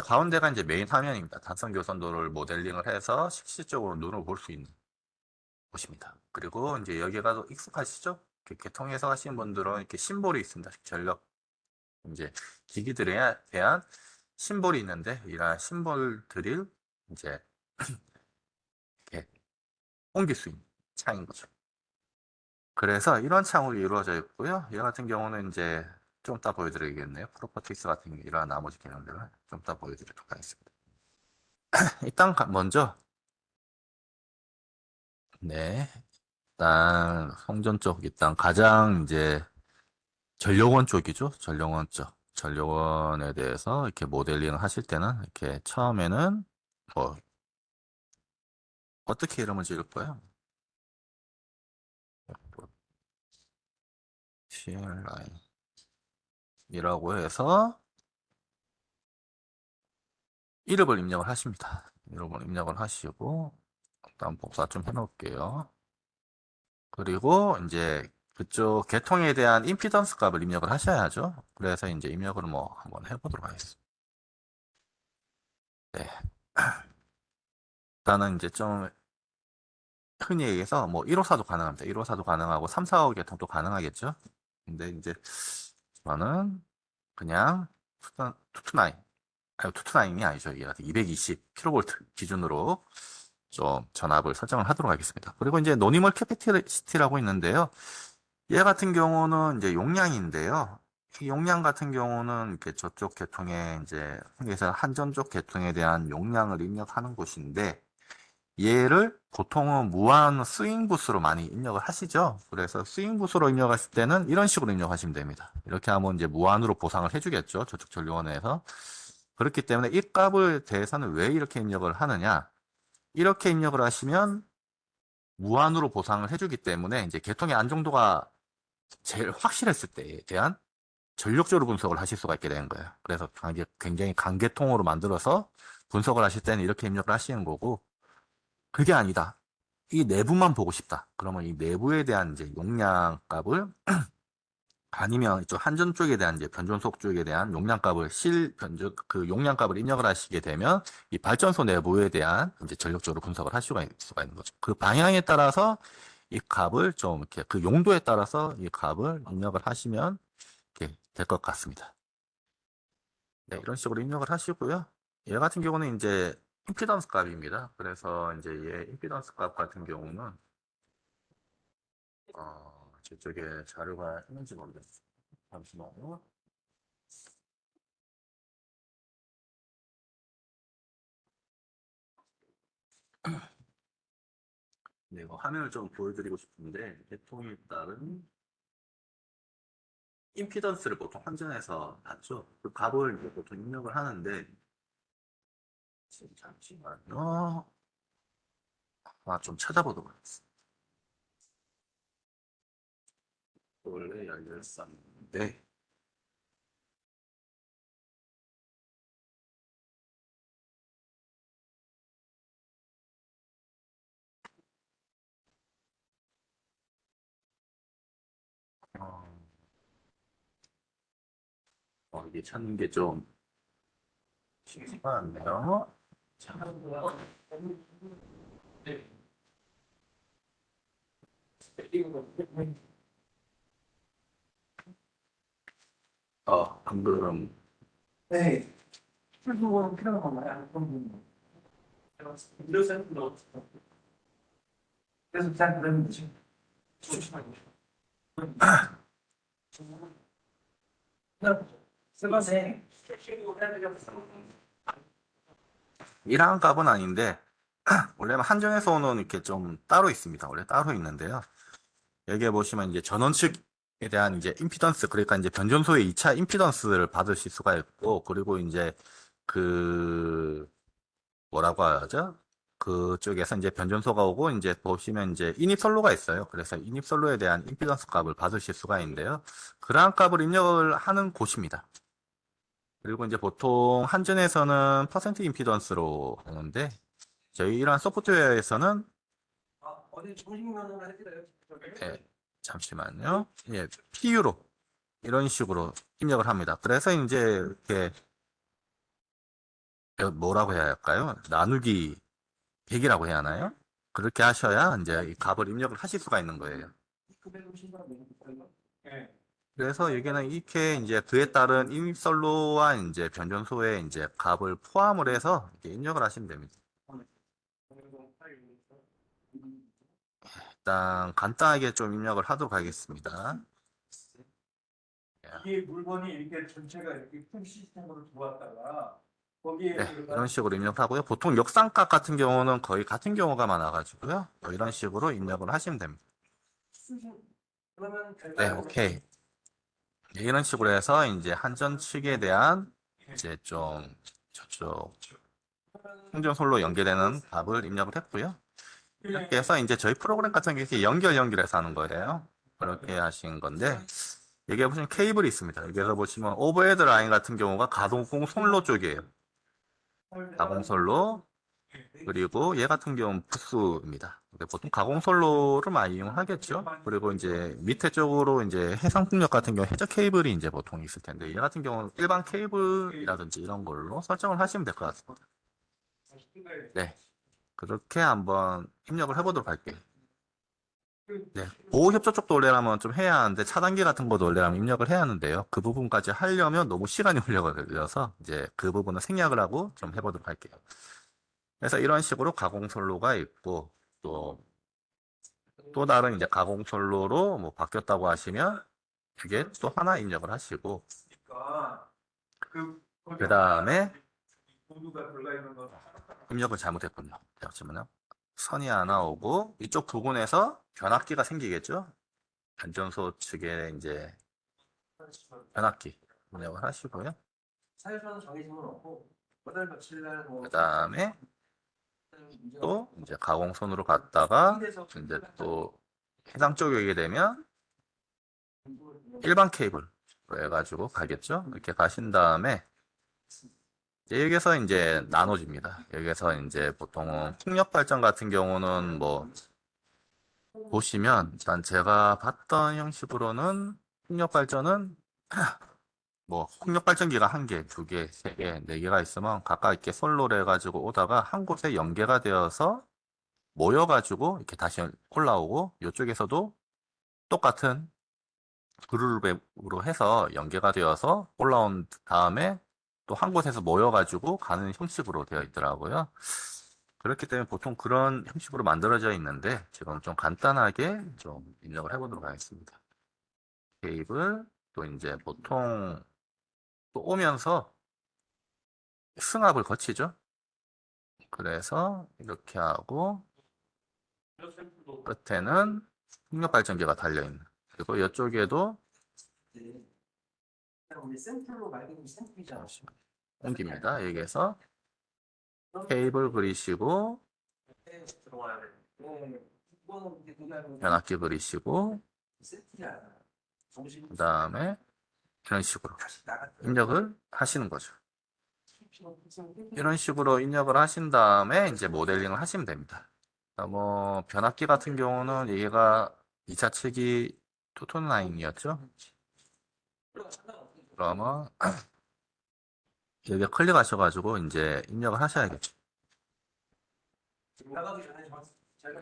A: 가운데가 이제 메인 화면입니다. 단선 교선도를 모델링을 해서 실질적으로 눈으로 볼 수 있는 곳입니다. 그리고 이제 여기가 또 익숙하시죠? 이렇게 개통 해석하시는 분들은 이렇게 심볼이 있습니다. 전력 이제 기기들에 대한 심볼이 있는데 이러한 심볼들을 이제 이렇게 옮길 수 있는 창인 거죠. 그래서 이런 창으로 이루어져 있고요. 얘 같은 경우는 이제 좀 이따 보여드리겠네요. 프로퍼티스 같은 이러한 나머지 기능들을 좀 이따 보여드리도록 하겠습니다. 일단 먼저 네, 일단 송전 쪽 일단 가장 이제 전력원 쪽이죠. 전력원 쪽. 전력원에 대해서 이렇게 모델링을 하실 때는 이렇게 처음에는 뭐 어떻게 이름을 지을까요? CLI이라고 해서 이름을 입력을 하십니다. 이름을 입력을 하시고 일단 복사 좀 해놓을게요. 그리고 이제 그쪽 계통에 대한 임피던스 값을 입력을 하셔야죠. 그래서 이제 입력을 뭐 한번 해보도록 하겠습니다. 네. 일단은 이제 좀 흔히 얘기해서 뭐 1호사도 가능합니다. 1호사도 가능하고 3, 4호 계통도 가능하겠죠. 근데 이제 저는 그냥 투투나인, 아니 투투나인이 아니죠. 이게 220kV 기준으로 좀 전압을 설정을 하도록 하겠습니다. 그리고 이제 노니멀 캐패시티라고 있는데요. 얘 같은 경우는 이제 용량인데요. 이 용량 같은 경우는 이렇게 저쪽 계통에 이제 그래서 한전 쪽 계통에 대한 용량을 입력하는 곳인데 얘를 보통은 무한 스윙 부스로 많이 입력을 하시죠. 그래서 스윙 부스로 입력하실 때는 이런 식으로 입력하시면 됩니다. 이렇게 하면 이제 무한으로 보상을 해주겠죠. 저쪽 전류원에서. 그렇기 때문에 이 값을 대해서는 왜 이렇게 입력을 하느냐? 이렇게 입력을 하시면 무한으로 보상을 해주기 때문에 이제 계통의 안정도가 제일 확실했을 때에 대한 전력적으로 분석을 하실 수가 있게 되는 거예요. 그래서 굉장히 강계통으로 만들어서 분석을 하실 때는 이렇게 입력을 하시는 거고, 그게 아니다. 이 내부만 보고 싶다. 그러면 이 내부에 대한 이제 용량 값을 아니면 이쪽 한전 쪽에 대한 이제 변전소 쪽에 대한 용량 값을 그 용량 값을 입력을 하시게 되면 이 발전소 내부에 대한 이제 전력적으로 분석을 할 수가 있는 거죠. 그 방향에 따라서 이 값을 좀 이렇게 그 용도에 따라서 이 값을 입력을 하시면 될 것 같습니다. 네, 이런 식으로 입력을 하시고요. 얘 같은 경우는 이제 임피던스 값입니다. 그래서 이제 얘 임피던스 값 같은 경우는 저쪽에 자료가 있는지 모르겠어요. 잠시만요. 네, 이거 화면을 좀 보여드리고 싶은데 계통에 따른 임피던스를 보통 환전해서 받죠. 그 값을 이제 보통 입력을 하는데 지금 잠시만요. 좀 찾아보도록 하겠습니다. 원래 열렸었는데 어, 이게 찾는 게 좀 심심한데요. 방금
B: 네. 출국은 필요한 건가요? 그래서 잘 그러는 거죠. 쓰러세.
A: 일한 값은 아닌데 원래는 한정에서 오는 이렇게 좀 따로 있습니다. 원래 따로 있는데요. 여기에 보시면 이제 전원 측에 대한 이제 임피던스, 그러니까 이제 변전소의 2차 임피던스를 받으실 수가 있고, 그리고 이제 그 뭐라고 하죠? 그쪽에서 이제 변전소가 오고 이제 보시면 이제 인입선로가 있어요. 그래서 인입선로에 대한 임피던스 값을 받으실 수가 있는데요. 그러한 값을 입력을 하는 곳입니다. 그리고 이제 보통 한전에서는 퍼센트 임피던스로 하는데 저희 이러한 소프트웨어에서는
B: 어디 중심면허를 해드려요?
A: 네, 잠시만요. 예, PU로 이런 식으로 입력을 합니다. 그래서 이제 이렇게 뭐라고 해야 할까요? 나누기 100이라고 해야 하나요? 그렇게 하셔야 이제 이 값을 입력을 하실 수가 있는 거예요.
B: 금액을 신고하면 되는 예.
A: 그래서 여기는 이렇게 이제 그에 따른 인입선로와 이제 변전소에 이제 값을 포함을 해서 이렇게 입력을 하시면 됩니다. 일단 간단하게 좀 입력을 하도록 하겠습니다.
B: 이게 물건이 이렇게 전체가 이렇게 큰 시스템으로 들어왔다가 거기에
A: 네, 이런 식으로 입력하고요. 보통 역상값 같은 경우는 거의 같은 경우가 많아가지고요. 이런 식으로 입력을 하시면 됩니다.
B: 그러면
A: 네, 오케이. 네, 이런 식으로 해서 이제 한전 측에 대한 이제 좀 저쪽 충전솔로 연결되는 값을 입력을 했고요. 이렇게 해서 이제 저희 프로그램 같은 게 이렇게 연결해서 하는 거예요. 그렇게 하신 건데, 여기에 보시면 케이블이 있습니다. 여기서 보시면 오버헤드 라인 같은 경우가 가공송 솔로 쪽이에요. 가공솔로, 그리고 얘 같은 경우는 부스입니다. 근데 보통 가공솔로를 많이 이용하겠죠. 그리고 이제 밑에 쪽으로 이제 해상풍력 같은 경우 해저 케이블이 이제 보통 있을 텐데, 얘 같은 경우는 일반 케이블이라든지 이런 걸로 설정을 하시면 될 것 같습니다. 네. 그렇게 한번 입력을 해보도록 할게요. 네. 보호협조 쪽도 원래라면 좀 해야 하는데 차단기 같은 것도 원래라면 입력을 해야 하는데요. 그 부분까지 하려면 너무 시간이 걸려서 이제 그 부분은 생략을 하고 좀 해보도록 할게요. 그래서 이런 식으로 가공솔로가 있고 또 다른 이제 가공솔로로 뭐 바뀌었다고 하시면 그게 또 하나 입력을 하시고 그 다음에 입력을 잘못했군요. 잠시만요. 선이 하나 오고 이쪽 부분에서 변압기가 생기겠죠? 안전소 측에 이제 변압기 입력을 하시고요.
B: 사유서는 정해진 건 없고 몇월 며칠 날뭐
A: 그 다음에 또 이제 가공선으로 갔다가 이제 또 해당 쪽에 오게 되면 일반 케이블로 해가지고 가겠죠? 이렇게 가신 다음에 이제 여기서 이제 나눠집니다. 여기서 이제 보통 풍력 발전 같은 경우는 뭐 보시면 일단 제가 봤던 형식으로는 풍력 발전은 뭐 풍력 발전기가 한 개, 두 개, 세 개, 네 개가 있으면 각각 이렇게 솔로를 해가지고 오다가 한 곳에 연계가 되어서 모여가지고 이렇게 다시 올라오고 이쪽에서도 똑같은 그룹으로 해서 연계가 되어서 올라온 다음에 또 한 곳에서 모여가지고 가는 형식으로 되어 있더라고요. 그렇기 때문에 보통 그런 형식으로 만들어져 있는데 지금 좀 간단하게 좀 입력을 해보도록 하겠습니다. 케이블 또 이제 보통 또 오면서 승합을 거치죠. 그래서 이렇게 하고 끝에는 풍력 발전기가 달려있는 그리고 이쪽에도
B: 우리 샘플로 말고 샘플이잖아.
A: 옮깁니다. 여기에서 케이블 그리시고
B: 들어와야 돼. 이거는 이제 그냥
A: 변압기 그리시고
B: 샘플이야. 정식
A: 그 다음에 이런 식으로 입력을 하시는 거죠. 이런 식으로 입력을 하신 다음에 이제 모델링을 하시면 됩니다. 뭐 변압기 같은 경우는 얘가 2차 측이 토토나인이었죠. 그러면 여기 클릭하셔가지고 이제 입력을 하셔야겠죠.
B: 나가기 전에 제가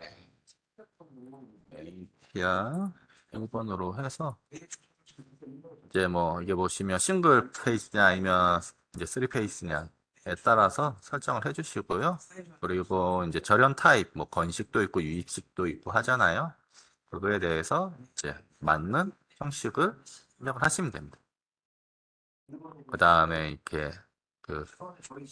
A: APR 1번으로 해서 이제 뭐 이게 보시면 싱글 페이스냐 아니면 이제 3 페이스냐에 따라서 설정을 해주시고요. 그리고 이제 절연 타입 뭐 건식도 있고 유입식도 있고 하잖아요. 그거에 대해서 이제 맞는 형식을 입력을 하시면 됩니다. 그 다음에 이렇게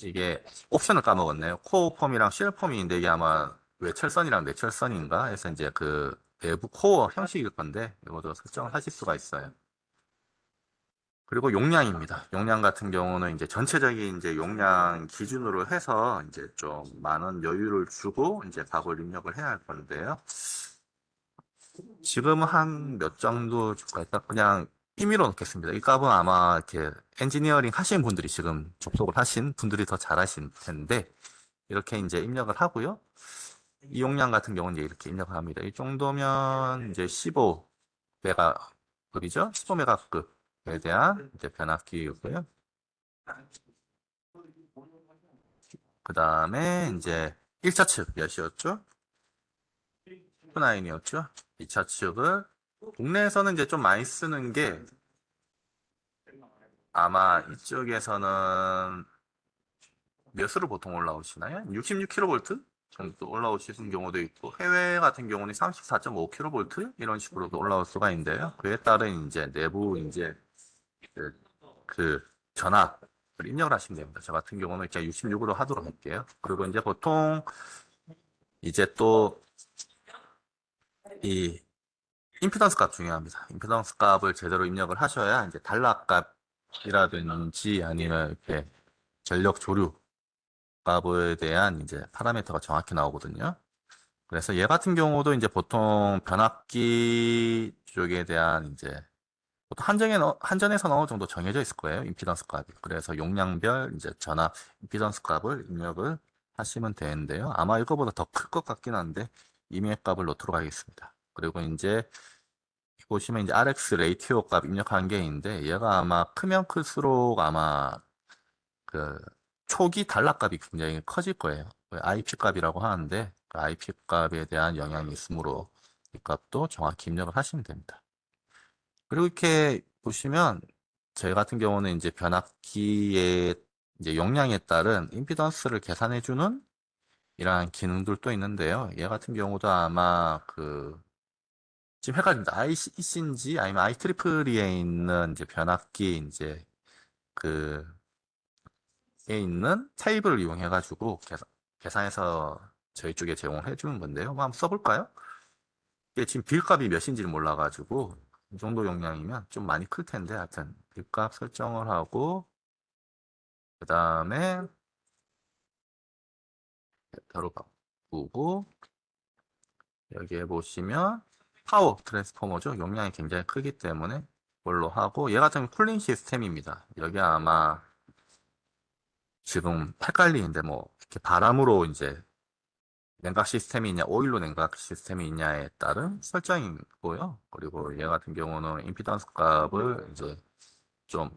A: 이게 옵션을 까먹었네요. 코어 폼이랑 쉘 폼인데 이게 아마 외철선이랑 내철선인가 해서 이제 그 내부 코어 형식일 건데 이것도 설정을 하실 수가 있어요. 그리고 용량입니다. 용량 같은 경우는 이제 전체적인 이제 용량 기준으로 해서 이제 좀 많은 여유를 주고 이제 값을 입력을 해야 할 건데요. 지금 한 몇 정도 줄까? 일단 그냥 임의로 넣겠습니다. 이 값은 아마 이렇게 엔지니어링 하신 분들이 지금 접속을 하신 분들이 더 잘하실 텐데 이렇게 이제 입력을 하고요. 이 용량 같은 경우는 이제 이렇게 입력을 합니다. 이 정도면 이제 15메가급이죠. 15메가급에 대한 이제 변압기이고요. 그 다음에 이제 1차 측 몇이었죠? F9이었죠? 2차 측을 국내에서는 이제 좀 많이 쓰는 게 아마 이쪽에서는 몇으로 보통 올라오시나요? 66kV 정도 올라오시는 경우도 있고 해외 같은 경우는 34.5kV 이런 식으로도 올라올 수가 있는데요. 그에 따른 이제 내부 이제 그, 그 전압을 입력을 하시면 됩니다. 저 같은 경우는 그냥 66으로 하도록 할게요. 그리고 이제 보통 이제 또 이 임피던스 값 중요합니다. 임피던스 값을 제대로 입력을 하셔야 이제 단락 값이라든지 아니면 이렇게 전력 조류 값에 대한 이제 파라미터가 정확히 나오거든요. 그래서 얘 같은 경우도 이제 보통 변압기 쪽에 대한 이제 보통 한전에서는 어느 정도 정해져 있을 거예요. 임피던스 값이. 그래서 용량별 이제 전압 임피던스 값을 입력을 하시면 되는데요. 아마 이거보다 더 클 것 같긴 한데 임의 값을 넣도록 하겠습니다. 그리고 이제 보시면 이제 RX 레이티오 값 입력하는 게 있는데 얘가 아마 크면 클수록 아마 그 초기 단락값이 굉장히 커질 거예요. IP 값이라고 하는데 그 IP 값에 대한 영향이 있으므로 이 값도 정확히 입력을 하시면 됩니다. 그리고 이렇게 보시면 저희 같은 경우는 이제 변압기의 이제 용량에 따른 임피던스를 계산해주는 이러한 기능들도 있는데요. 얘 같은 경우도 아마 지금 헷갈립니다. IC인지 아니면 IEEE에 있는 이제 변압기 이제 그 에 있는 테이블을 이용해가지고 계산해서 저희 쪽에 제공을 해주는 건데요. 한번 써볼까요? 이게 지금 빌값이 몇인지를 몰라가지고 이 정도 용량이면 좀 많이 클 텐데 하여튼 빌값 설정을 하고 그 다음에 벡터로 바꾸고 여기에 보시면 파워 트랜스포머죠. 용량이 굉장히 크기 때문에 그걸로 하고 얘 같은 쿨링 시스템입니다. 여기 아마 지금 헷갈리는데 뭐 이렇게 바람으로 이제 냉각 시스템이 있냐, 오일로 냉각 시스템이 있냐에 따른 설정이고요. 그리고 얘 같은 경우는 임피던스 값을 이제 좀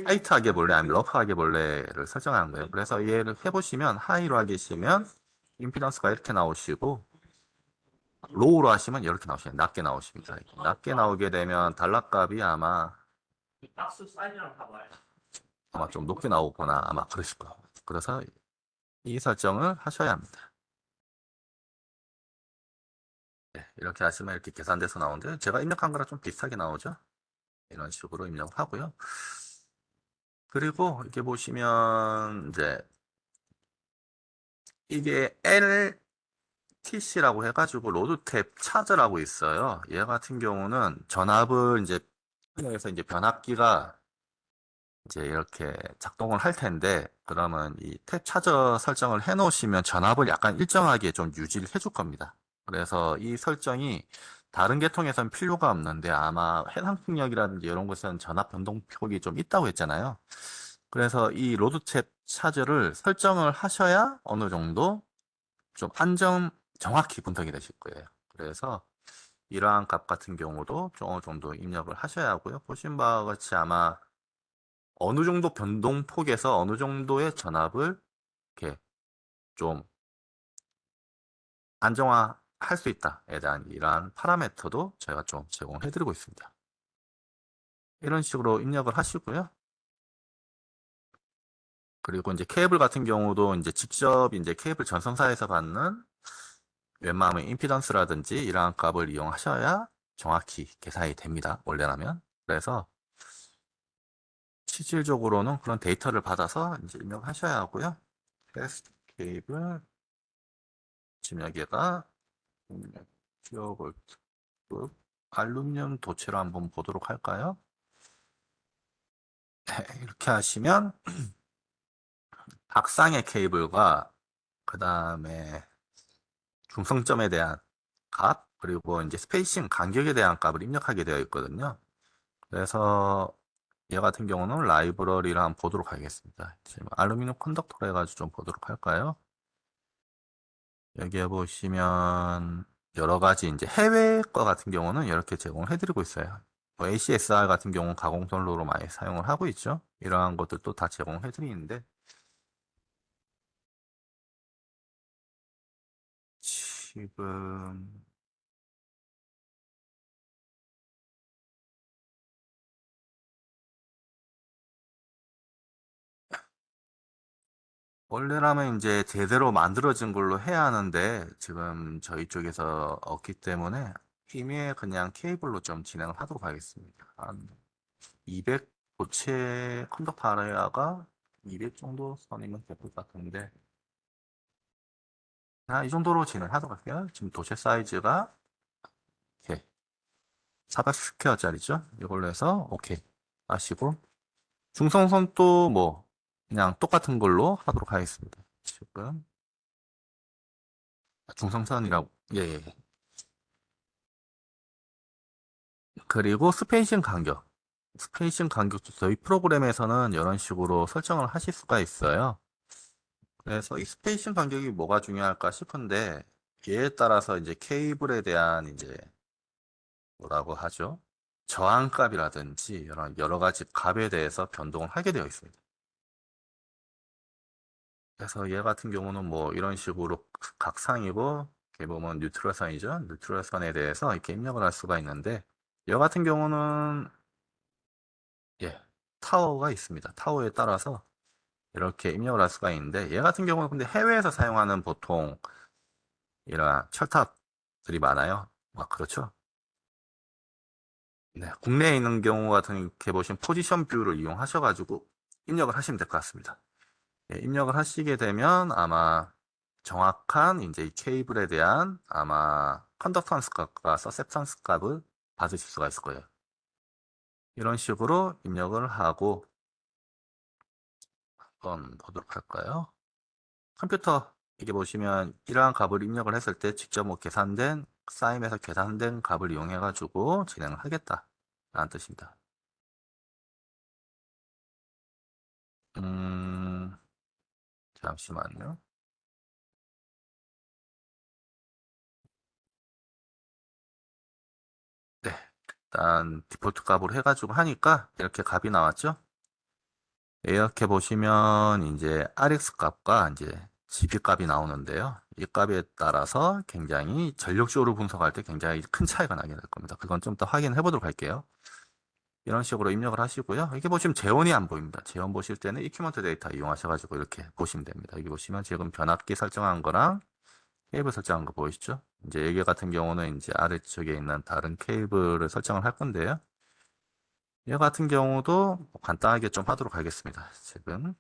A: 타이트하게 볼래, 아니면 러프하게 볼래를 설정하는 거예요. 그래서 얘를 해보시면 하이로 하시면 임피던스가 이렇게 나오시고 로우로 하시면 이렇게 나오시면 낮게 나오십니다. 낮게 나오게 되면 단락값이 아마 좀 높게 나오거나 아마 그러실 거예요. 그래서 이 설정을 하셔야 합니다. 네, 이렇게 하시면 이렇게 계산돼서 나오는데 제가 입력한 거랑 좀 비슷하게 나오죠. 이런 식으로 입력을 하고요. 그리고 이렇게 보시면 이제 이게 LTC라고 해가지고 로드탭 차저라고 있어요. 얘 같은 경우는 전압을 이제 그래서 이제 변압기가 이제 이렇게 작동을 할 텐데 그러면 이 탭 차저 설정을 해 놓으시면 전압을 약간 일정하게 좀 유지를 해줄 겁니다. 그래서 이 설정이 다른 계통에선 필요가 없는데 아마 해상 풍력이라든지 이런 곳에서는 전압 변동폭이 좀 있다고 했잖아요. 그래서 이 로드탭 차저를 설정을 하셔야 어느 정도 좀 정확히 분석이 되실 거예요. 그래서 이러한 값 같은 경우도 좀 어느 정도 입력을 하셔야 하고요. 보신 바와 같이 아마 어느 정도 변동폭에서 어느 정도의 전압을 이렇게 좀 안정화할 수 있다에 대한 이러한 파라미터도 저희가 좀 제공해 드리고 있습니다. 이런 식으로 입력을 하시고요. 그리고 이제 케이블 같은 경우도 이제 직접 이제 케이블 전송사에서 받는 웬만하면 임피던스라든지 이러한 값을 이용하셔야 정확히 계산이 됩니다. 원래라면. 그래서 실질적으로는 그런 데이터를 받아서 이제 입력하셔야 하고요. 테스트 케이블 지금 여기가 10kV 알루미늄 도체로 한번 보도록 할까요? 네, 이렇게 하시면 박상의 케이블과 그 다음에 중성점에 대한 값 그리고 이제 스페이싱 간격에 대한 값을 입력하게 되어 있거든요. 그래서 얘 같은 경우는 라이브러리를 한번 보도록 하겠습니다. 지금 알루미늄 컨덕터로 해가지고 좀 보도록 할까요? 여기에 보시면 여러 가지 이제 해외 거 같은 경우는 이렇게 제공을 해드리고 있어요. 뭐 ACSR 같은 경우는 가공선로로 많이 사용을 하고 있죠. 이러한 것들도 다 제공을 해드리는데 지금 원래라면 이제 제대로 만들어진 걸로 해야 하는데 지금 저희 쪽에서 없기 때문에 임의에 그냥 케이블로 좀 진행을 하도록 하겠습니다. 한 200 고체 컨덕터 아레아가 200 정도 선이면 될 것 같은데 이 정도로 진행하도록 할게요. 지금 도체 사이즈가 이렇게 400 스퀘어짜리죠. 이걸로 해서 오케이 하시고 중성선도 뭐 그냥 똑같은 걸로 하도록 하겠습니다. 지금 중성선이라고 예. 그리고 스페이싱 간격. 스페이싱 간격도 저희 프로그램에서는 이런 식으로 설정을 하실 수가 있어요. 그래서 이 스페이싱 간격이 뭐가 중요할까 싶은데, 얘에 따라서 이제 케이블에 대한 이제 뭐라고 하죠? 저항값이라든지 이런 여러 가지 값에 대해서 변동을 하게 되어 있습니다. 그래서 얘 같은 경우는 뭐 이런 식으로 각상이고, 이렇게 보면 뉴트럴 선이죠. 뉴트럴 선에 대해서 이렇게 입력을 할 수가 있는데, 얘 같은 경우는 예, 타워가 있습니다. 타워에 따라서 이렇게 입력을 할 수가 있는데 얘 같은 경우는 근데 해외에서 사용하는 보통 이런 철탑들이 많아요. 그렇죠. 네, 국내에 있는 경우 같은 이렇게 보시면 포지션 뷰를 이용하셔가지고 입력을 하시면 될 것 같습니다. 예, 입력을 하시게 되면 아마 정확한 이제 이 케이블에 대한 아마 컨덕턴스 값과 서셉턴스 값을 받으실 수가 있을 거예요. 이런 식으로 입력을 하고 한번 보도록 할까요? 컴퓨터 이게 보시면 이러한 값을 입력을 했을 때 직접 뭐 계산된 사임에서 계산된 값을 이용해 가지고 진행을 하겠다 라는 뜻입니다. 음, 잠시만요. 네, 일단 디폴트 값으로 해가지고 하니까 이렇게 값이 나왔죠. 이렇게 보시면 이제 RX 값과 이제 GP 값이 나오는데요. 이 값에 따라서 굉장히 전력적으로 분석할 때 굉장히 큰 차이가 나게 될 겁니다. 그건 좀 더 확인해 보도록 할게요. 이런 식으로 입력을 하시고요. 이게 보시면 재원이 안 보입니다. 재원 보실 때는 이큐먼트 데이터 이용하셔가지고 이렇게 보시면 됩니다. 여기 보시면 지금 변압기 설정한 거랑 케이블 설정한 거 보이시죠? 이제 여기 같은 경우는 이제 아래쪽에 있는 다른 케이블을 설정을 할 건데요. 얘 같은 경우도 간단하게 좀 하도록 하겠습니다. 지금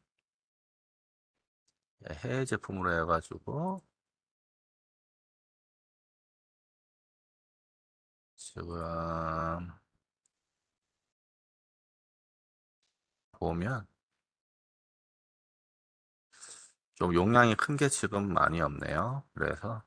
A: 해외 제품으로 해가지고 지금 보면 좀 용량이 큰 게 지금 많이 없네요. 그래서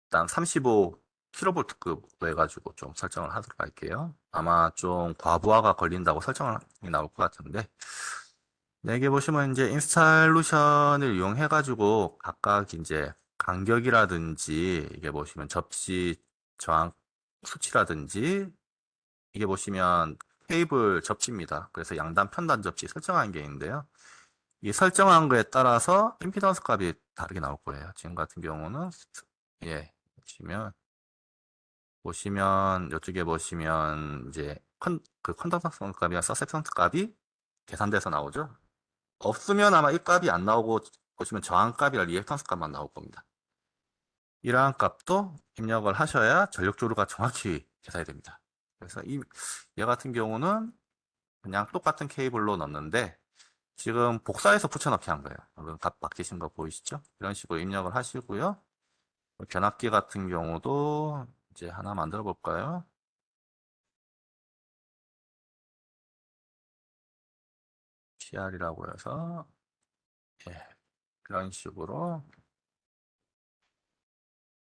A: 일단 35kV급으로 해가지고 좀 설정을 하도록 할게요. 아마 좀 과부하가 걸린다고 설정이 나올 것 같은데, 네, 여기 보시면 이제 인스탈루션을 이용해가지고 각각 이제 간격이라든지 이게 보시면 접시 저항 수치라든지 이게 보시면 케이블 접지입니다. 그래서 양단 편단 접지 설정한 게 있는데요. 이 설정한 거에 따라서 임피던스 값이 다르게 나올 거예요. 지금 같은 경우는 예, 보시면 이쪽에 보시면 이제 그 컨덕턴스 값이랑 서셉턴스 값이 계산돼서 나오죠. 없으면 아마 이 값이 안 나오고 보시면 저항 값이랑 리액턴스 값만 나올 겁니다. 이러한 값도 입력을 하셔야 전력 조류가 정확히 계산이 됩니다. 그래서 얘 같은 경우는 그냥 똑같은 케이블로 넣는데 지금 복사해서 붙여넣기 한 거예요. 방금 값 바뀌신 거 보이시죠? 이런 식으로 입력을 하시고요. 변압기 같은 경우도 이제 하나 만들어 볼까요? PR이라고 해서 예, 이런 식으로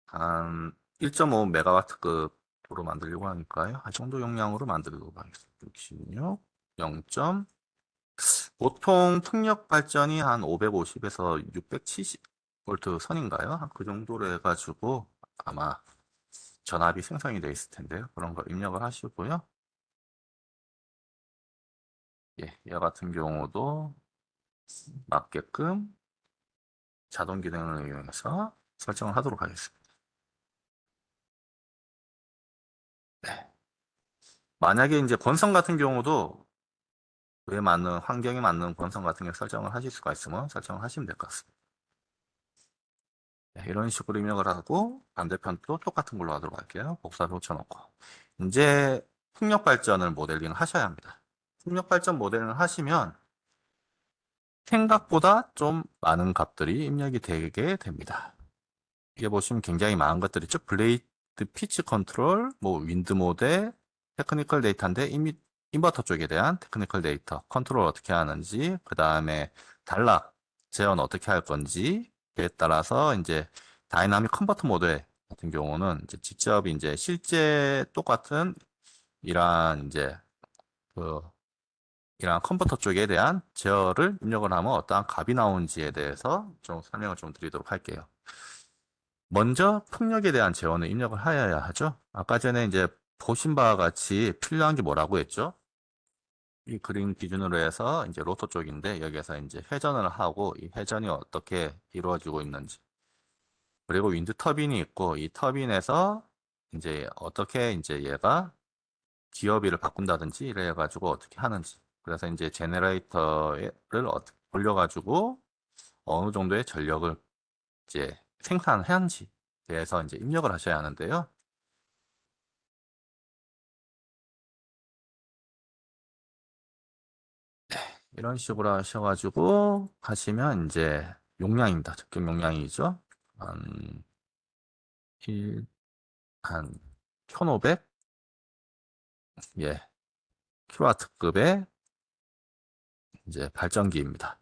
A: 한 1.5메가와트급으로 만들려고 하니까요. 이 정도 용량으로 만들려고 하겠습니다. 66, 0. 보통 풍력 발전이 한 550에서 670V 선인가요? 그 정도로 해가지고 아마 전압이 생성이 되어 있을 텐데요. 그런 거 입력을 하시고요. 예, 얘 같은 경우도 맞게끔 자동 기능을 이용해서 설정을 하도록 하겠습니다. 네. 만약에 이제 권선 같은 경우도 그에 맞는 환경에 맞는 권선 같은 경우 설정을 하실 수가 있으면 설정을 하시면 될 것 같습니다. 네, 이런 식으로 입력을 하고 반대편도 똑같은 걸로 하도록 할게요. 복사를 붙여놓고 이제 풍력 발전을 모델링 하셔야 합니다. 풍력 발전 모델링을 하시면 생각보다 좀 많은 값들이 입력이 되게 됩니다. 이게 보시면 굉장히 많은 것들이 있죠. 블레이드 피치 컨트롤, 뭐 윈드 모델, 테크니컬 데이터인데 인버터 쪽에 대한 테크니컬 데이터, 컨트롤 어떻게 하는지, 그 다음에 단락 제어는 어떻게 할 건지, 에 따라서 이제 다이나믹 컨버터 모델 같은 경우는 이제 직접 이제 실제 똑같은 이러한 이제 그 이러한 컨버터 쪽에 대한 제어를 입력을 하면 어떠한 값이 나오는지에 대해서 좀 설명을 좀 드리도록 할게요. 먼저 풍력에 대한 재원을 입력을 하여야 하죠. 아까 전에 이제 보신 바와 같이 필요한 게 뭐라고 했죠? 이 그림 기준으로 해서 이제 로터 쪽인데 여기에서 이제 회전을 하고 이 회전이 어떻게 이루어지고 있는지 그리고 윈드 터빈이 있고 이 터빈에서 이제 어떻게 이제 얘가 기어비를 바꾼다든지 이래 가지고 어떻게 하는지 그래서 이제 제너레이터를 올려가지고 어느 정도의 전력을 이제 생산하는지 대해서 이제 입력을 하셔야 하는데요. 이런 식으로 하셔가지고 하시면 이제 용량입니다. 적격 용량이죠. 한, 1, 한 1500? 예, 킬로와트급의 이제 발전기입니다.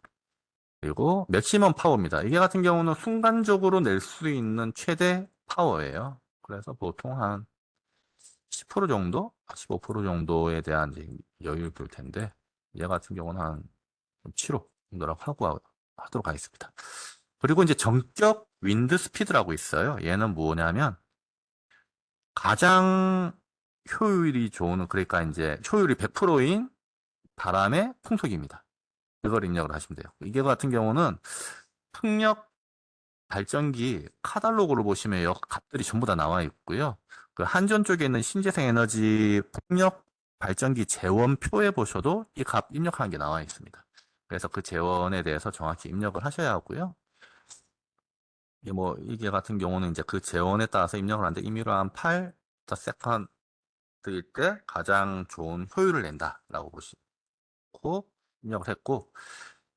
A: 그리고 맥시멈 파워입니다. 이게 같은 경우는 순간적으로 낼 수 있는 최대 파워예요. 그래서 보통 한 10% 정도? 15% 정도에 대한 이제 여유를 볼 텐데, 얘 같은 경우는 한 7호 정도라고 하도록 하겠습니다. 그리고 이제 전격 윈드 스피드라고 있어요. 얘는 뭐냐면 가장 효율이 좋은 그러니까 이제 효율이 100%인 바람의 풍속입니다. 그걸 입력을 하시면 돼요. 이게 같은 경우는 풍력 발전기 카탈로그로 보시면 여 값들이 전부 다 나와 있고요. 그 한전 쪽에 있는 신재생 에너지 풍력 발전기 재원표에 보셔도 이 값 입력하는 게 나와 있습니다. 그래서 그 재원에 대해서 정확히 입력을 하셔야 하고요. 이게 같은 경우는 이제 그 재원에 따라서 입력을 하는데 임의로 한 8 세컨드일 때 가장 좋은 효율을 낸다라고 보시고 입력을 했고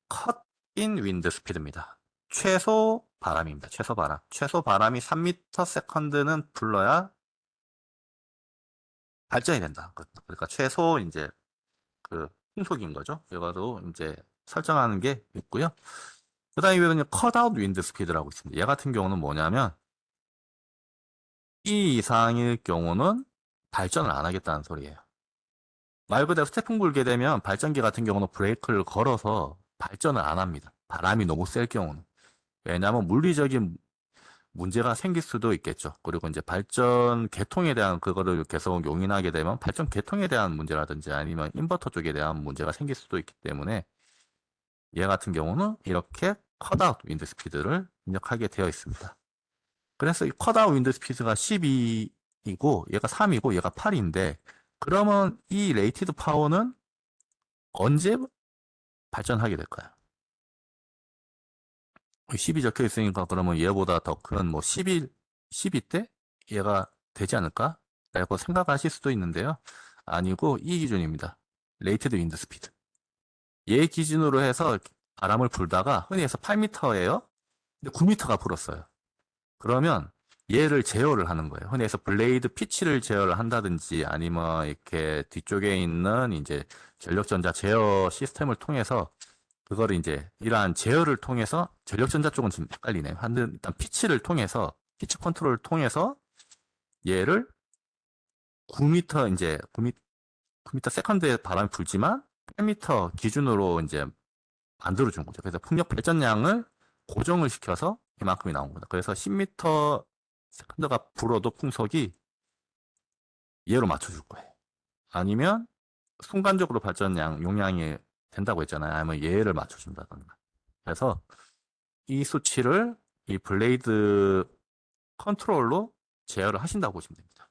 A: 컷 인 윈드 스피드입니다. 최소 바람입니다. 최소 바람. 최소 바람이 3m 세컨드는 불러야 발전이 된다. 그러니까 최소 이제 그 풍속인 거죠. 이거도 이제 설정하는 게 있고요. 그 다음에 이거는 컷아웃 윈드 스피드라고 있습니다. 얘 같은 경우는 뭐냐면 이 이상일 경우는 발전을 안 하겠다는 소리예요. 말 그대로 스태핑 불게 되면 발전기 같은 경우는 브레이크를 걸어서 발전을 안 합니다. 바람이 너무 셀 경우는. 왜냐하면 물리적인 문제가 생길 수도 있겠죠. 그리고 이제 발전 계통에 대한 그거를 계속 용인하게 되면 발전 계통에 대한 문제라든지 아니면 인버터 쪽에 대한 문제가 생길 수도 있기 때문에 얘 같은 경우는 이렇게 컷아웃 윈드 스피드를 입력하게 되어 있습니다. 그래서 이 컷아웃 윈드 스피드가 12이고 얘가 3이고 얘가 8인데 그러면 이 레이티드 파워는 언제 발전하게 될까요? 10이 적혀 있으니까 그러면 얘보다 더 큰 뭐 12 때 얘가 되지 않을까? 라고 생각하실 수도 있는데요. 아니고 이 기준입니다. 레이티드 윈드 스피드. 얘 기준으로 해서 바람을 불다가 흔히 해서 8m예요. 근데 9m가 불었어요. 그러면 얘를 제어를 하는 거예요. 흔히 해서 블레이드 피치를 제어를 한다든지 아니면 이렇게 뒤쪽에 있는 이제 전력전자 제어 시스템을 통해서 그거를 이제 이러한 제어를 통해서 전력전자 쪽은 지금 헷갈리네요. 일단 피치를 통해서 피치 컨트롤을 통해서 얘를 9m 이제 9m 세컨드에 바람이 불지만 8m 기준으로 이제 만들어준 거죠. 그래서 풍력 발전량을 고정을 시켜서 이만큼이 나온 거다. 그래서 10m 세컨드가 불어도 풍속이 얘로 맞춰줄 거예요. 아니면 순간적으로 발전량 용량이 된다고 했잖아요. 아니면 얘를 맞춰준다던가. 그래서 이 수치를 이 블레이드 컨트롤로 제어를 하신다고 보시면 됩니다.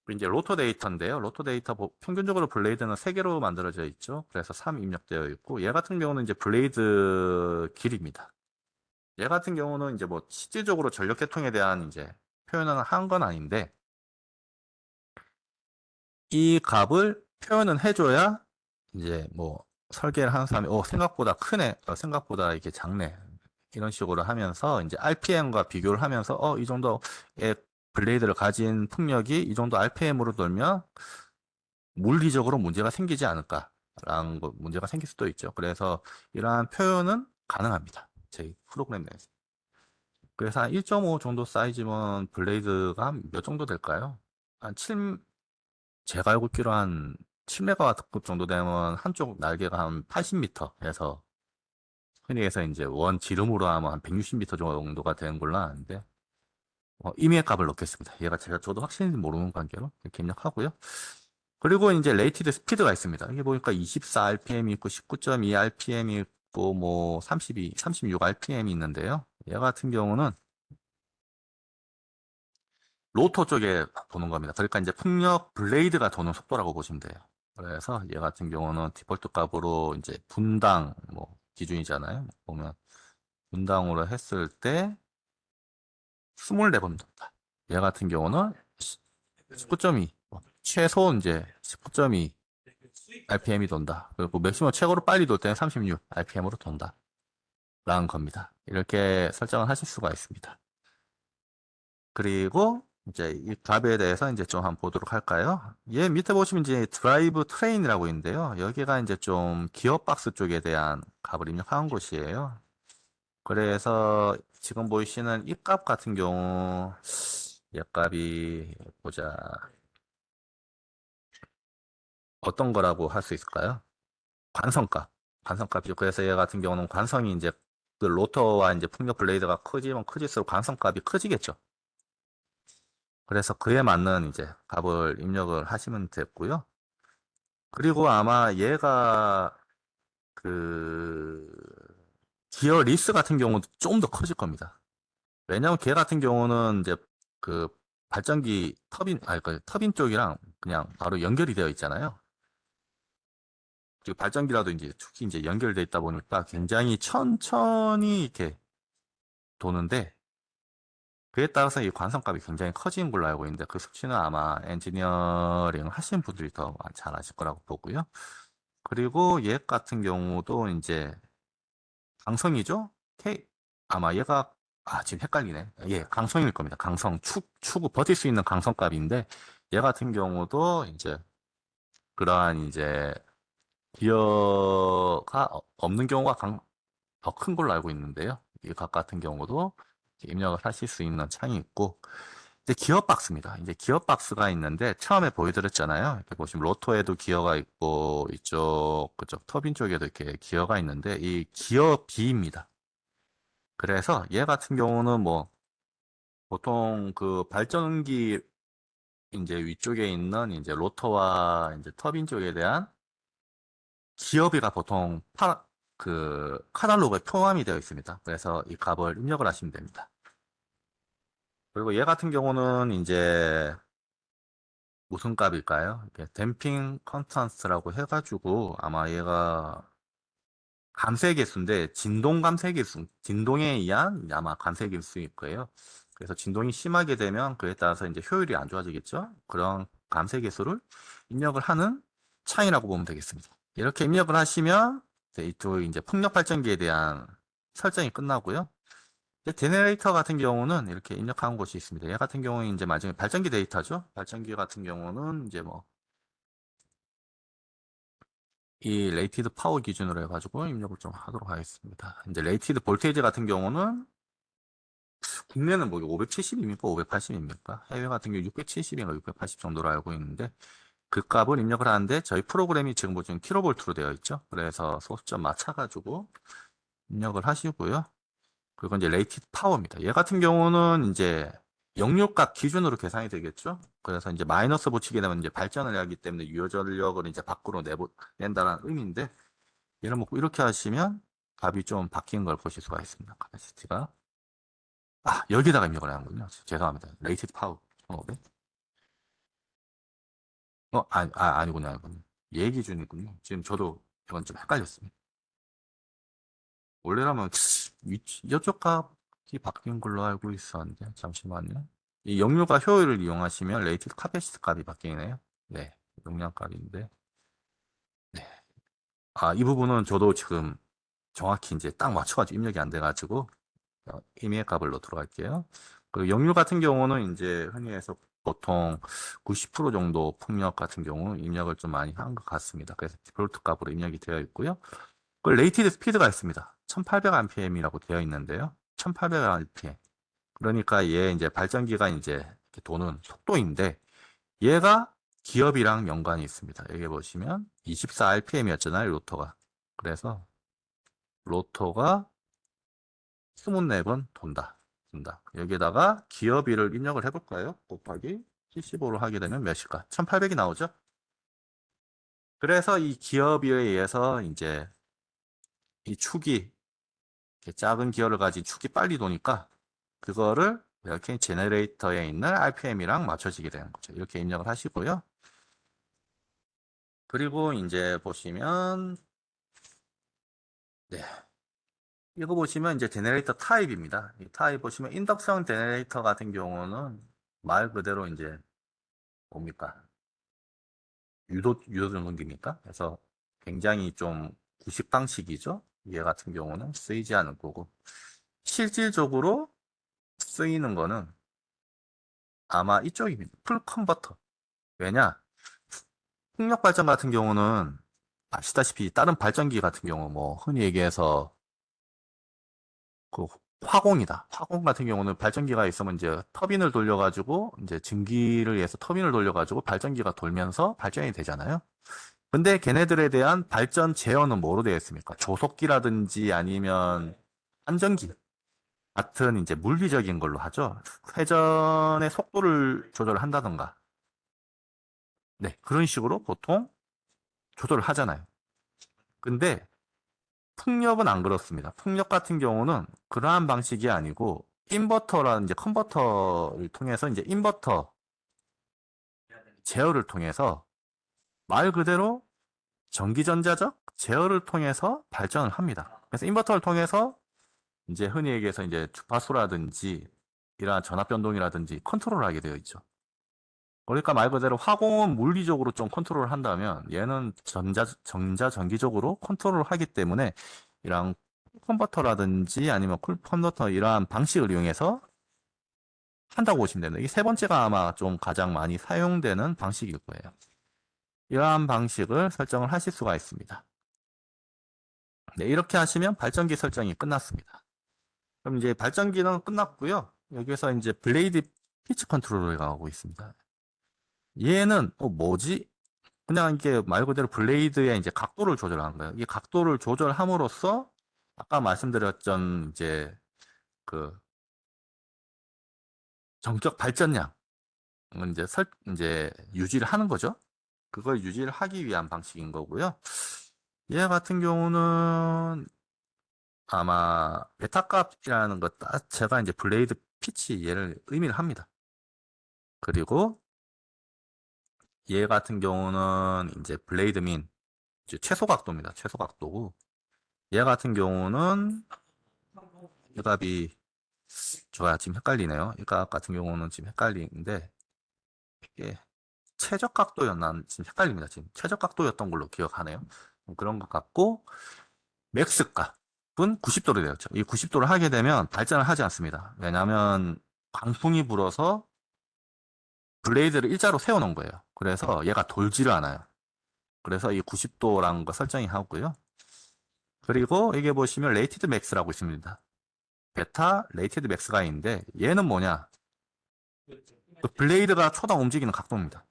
A: 그리고 이제 로터 데이터인데요. 로터 데이터 평균적으로 블레이드는 3개로 만들어져 있죠. 그래서 3 입력되어 있고, 얘 같은 경우는 이제 블레이드 길입니다. 얘 같은 경우는 이제 뭐 실질적으로 전력 계통에 대한 이제 표현을 한 건 아닌데, 이 값을 표현은 해줘야 이제 뭐 설계를 하는 사람이 생각보다 크네, 생각보다 이게 작네, 이런 식으로 하면서 이제 RPM과 비교를 하면서 이 정도의 블레이드를 가진 풍력이 이 정도 RPM으로 돌면 물리적으로 문제가 생기지 않을까라는 문제가 생길 수도 있죠. 그래서 이러한 표현은 가능합니다. 저희 프로그램 내에서. 그래서 한 1.5 정도 사이즈면 블레이드가 몇 정도 될까요? 한 7, 제가 알고 있기로 한 7메가와트급 정도 되면 한쪽 날개가 한 80m에서 흔히 해서 이제 원 지름으로 하면 한 160m 정도가 되는 걸로 아는데 임의의 값을 넣겠습니다. 얘가 저도 확실히 모르는 관계로 이렇게 입력하고요. 그리고 이제 레이티드 스피드가 있습니다. 이게 보니까 24rpm이 있고 19.2rpm이 있고 뭐 32, 36rpm이 있는데요. 얘 같은 경우는 로터 쪽에 도는 겁니다. 그러니까 이제 풍력 블레이드가 도는 속도라고 보시면 돼요. 그래서 얘 같은 경우는 디폴트 값으로 이제 분당 뭐 기준이잖아요. 보면 분당으로 했을 때 24번 돈다. 얘 같은 경우는 19.2, 최소 이제 19.2 RPM이 돈다. 그리고 맥시멈 최고로 빨리 돌 때는 36 RPM으로 돈다. 라는 겁니다. 이렇게 설정을 하실 수가 있습니다. 그리고 이제 이 값에 대해서 이제 좀 한번 보도록 할까요? 얘 밑에 보시면 이제 드라이브 트레인이라고 있는데요. 여기가 이제 좀 기어박스 쪽에 대한 값을 입력한 곳이에요. 그래서 지금 보이시는 이 값 같은 경우 얘 값이 보자. 어떤 거라고 할 수 있을까요? 관성값. 관성값이죠. 그래서 얘 같은 경우는 관성이 이제 그 로터와 이제 풍력 블레이드가 커지면 커질수록 관성값이 커지겠죠. 그래서 그에 맞는 이제 값을 입력을 하시면 됐고요. 그리고 아마 얘가 그 기어 리스 같은 경우도 좀 더 커질 겁니다. 왜냐면 걔 같은 경우는 이제 그 발전기 터빈, 아니 그 터빈 쪽이랑 그냥 바로 연결이 되어 있잖아요. 그리고 발전기라도 이제 특히 이제 연결돼 있다 보니까 굉장히 천천히 이렇게 도는데 그에 따라서 이 관성값이 굉장히 커지는 걸로 알고 있는데 그 수치는 아마 엔지니어링 하시는 분들이 더 잘 아실 거라고 보고요. 그리고 얘 같은 경우도 이제 강성이죠? 아마 얘가 지금 헷갈리네. 예, 강성일 겁니다. 강성 추구 버틸 수 있는 강성값인데 얘 같은 경우도 이제 그러한 이제 기어가 없는 경우가 더 큰 걸로 알고 있는데요. 이 값 같은 경우도 입력을 하실 수 있는 창이 있고 이제 기어 박스입니다. 이제 기어 박스가 있는데 처음에 보여드렸잖아요. 이렇게 보시면 로터에도 기어가 있고 그쪽 터빈 쪽에도 이렇게 기어가 있는데 이 기어 B입니다. 그래서 얘 같은 경우는 뭐 보통 그 발전기 이제 위쪽에 있는 이제 로터와 이제 터빈 쪽에 대한 기어비가 보통 그 카탈로그에 포함이 되어 있습니다. 그래서 이 값을 입력을 하시면 됩니다. 그리고 얘 같은 경우는 이제 무슨 값일까요? 이게 댐핑 컨스턴트라고 해가지고 아마 얘가 감쇄 계수인데 진동 감쇄 계수, 진동에 의한 아마 감쇄 계수일 거예요. 그래서 진동이 심하게 되면 그에 따라서 이제 효율이 안 좋아지겠죠. 그런 감쇄 계수를 입력을 하는 창이라고 보면 되겠습니다. 이렇게 입력을 하시면 이쪽 이제 풍력 발전기에 대한 설정이 끝나고요. 제네레이터 같은 경우는 이렇게 입력한 곳이 있습니다. 얘 같은 경우는 이제 나중에 발전기 데이터죠. 발전기 같은 경우는 이제 뭐 이 레이티드 파워 기준으로 해가지고 입력을 좀 하도록 하겠습니다. 이제 레이티드 볼테이지 같은 경우는 국내는 뭐 570입니까? 580입니까? 해외 같은 경우 670인가 680 정도로 알고 있는데 그 값을 입력을 하는데 저희 프로그램이 지금 보시면 킬로볼트로 되어 있죠. 그래서 소수점 맞춰가지고 입력을 하시고요. 그리고 이제 레이티드 파워입니다. 얘 같은 경우는 이제 역류값 기준으로 계산이 되겠죠. 그래서 이제 마이너스 붙이게 되면 이제 발전을 하기 때문에 유효 전력을 이제 밖으로 낸다는 의미인데 얘를 먹고 이렇게 하시면 값이 좀 바뀐 걸 보실 수가 있습니다. 카파시티가. 여기다가 입력을 하는군요. 죄송합니다. 레이티드 파워 1500. 아니군요, 아니군요. 얘 기준이군요. 지금 저도 이건 좀 헷갈렸습니다. 원래라면 이쪽 값이 바뀐 걸로 알고 있었는데, 잠시만요. 이 역류가 효율을 이용하시면 레이티드 카패시티 값이 바뀌네요. 네, 용량 값인데. 네. 이 부분은 저도 지금 정확히 이제 딱 맞춰가지고 입력이 안 돼가지고, 임의의 값을 넣도록 할게요. 그리고 역류 같은 경우는 이제 흔히 해서 보통 90% 정도 풍력 같은 경우 입력을 좀 많이 한 것 같습니다. 그래서 디폴트 값으로 입력이 되어 있고요. 그 레이티드 스피드가 있습니다. 1800rpm이라고 되어 있는데요. 1800rpm. 그러니까 얘 이제 발전기가 이제 이렇게 도는 속도인데 얘가 기업이랑 연관이 있습니다. 여기 보시면 24rpm이었잖아요, 로터가. 그래서 로터가 24번 돈다. 여기에다가 기업일을 입력을 해볼까요? 곱하기 75로 하게 되면 몇일까? 1800이 나오죠? 그래서 이 기업일에 의해서 이제 이 축이, 이렇게 작은 기어를 가진 축이 빨리 도니까 그거를 이렇게 제너레이터에 있는 RPM이랑 맞춰지게 되는 거죠. 이렇게 입력을 하시고요. 그리고 이제 보시면, 네. 이거 보시면 이제 제너레이터 타입입니다. 이 타입 보시면 인덕션 제너레이터 같은 경우는 말 그대로 이제 뭡니까? 유도 전동기입니까? 그래서 굉장히 좀 구식 방식이죠. 얘 같은 경우는 쓰이지 않을 거고 실질적으로 쓰이는 거는 아마 이쪽입니다. 풀 컨버터. 왜냐? 풍력 발전 같은 경우는 아시다시피 다른 발전기 같은 경우 뭐 흔히 얘기해서 그 화공이다. 화공 같은 경우는 발전기가 있으면 이제 터빈을 돌려가지고 이제 증기를 위해서 터빈을 돌려가지고 발전기가 돌면서 발전이 되잖아요. 근데 걔네들에 대한 발전 제어는 뭐로 되어 있습니까? 조속기라든지 아니면 안전기 같은 이제 물리적인 걸로 하죠. 회전의 속도를 조절한다던가. 네, 그런 식으로 보통 조절을 하잖아요. 근데 풍력은 안 그렇습니다. 풍력 같은 경우는 그러한 방식이 아니고 인버터라는 이제 컨버터를 통해서 이제 인버터 제어를 통해서 말 그대로 전기전자적 제어를 통해서 발전을 합니다. 그래서 인버터를 통해서 이제 흔히 얘기해서 이제 주파수라든지 이러한 전압 변동이라든지 컨트롤을 하게 되어 있죠. 그러니까 말 그대로 화공은 물리적으로 좀 컨트롤을 한다면 얘는 전자전기적으로 컨트롤을 하기 때문에 이런 컨버터라든지 아니면 쿨 컨버터 이러한 방식을 이용해서 한다고 보시면 됩니다. 이 세 번째가 아마 좀 가장 많이 사용되는 방식일 거예요. 이러한 방식을 설정을 하실 수가 있습니다. 네, 이렇게 하시면 발전기 설정이 끝났습니다. 그럼 이제 발전기는 끝났고요. 여기서 이제 블레이드 피치 컨트롤을 가고 있습니다. 얘는 뭐지? 그냥 이게 말 그대로 블레이드의 이제 각도를 조절하는 거예요. 이 각도를 조절함으로써 아까 말씀드렸던 이제 그 정적 발전량을 이제 유지를 하는 거죠. 그걸 유지를 하기 위한 방식인 거고요. 얘 같은 경우는 아마 베타 값이라는 것 자체가 이제 블레이드 피치 얘를 의미를 합니다. 그리고 얘 같은 경우는 이제 블레이드 민 이제 최소 각도입니다. 최소 각도고 얘 같은 경우는 이 값이 제가 지금 헷갈리네요. 이 값 같은 경우는 지금 헷갈리는데 이게 최적 각도였나 지금 헷갈립니다. 지금 최적 각도였던 걸로 기억하네요. 그런 것 같고 맥스 값은 90도로 되어 있죠. 이 90도를 하게 되면 발전을 하지 않습니다. 왜냐하면 광풍이 불어서 블레이드를 일자로 세워놓은 거예요. 그래서 얘가 돌지를 않아요. 그래서 이 90도라는 거 설정이 하고요. 그리고 이게 보시면 레이티드 맥스라고 있습니다. 베타 레이티드 맥스가 있는데 얘는 뭐냐? 그 블레이드가 초당 움직이는 각도입니다.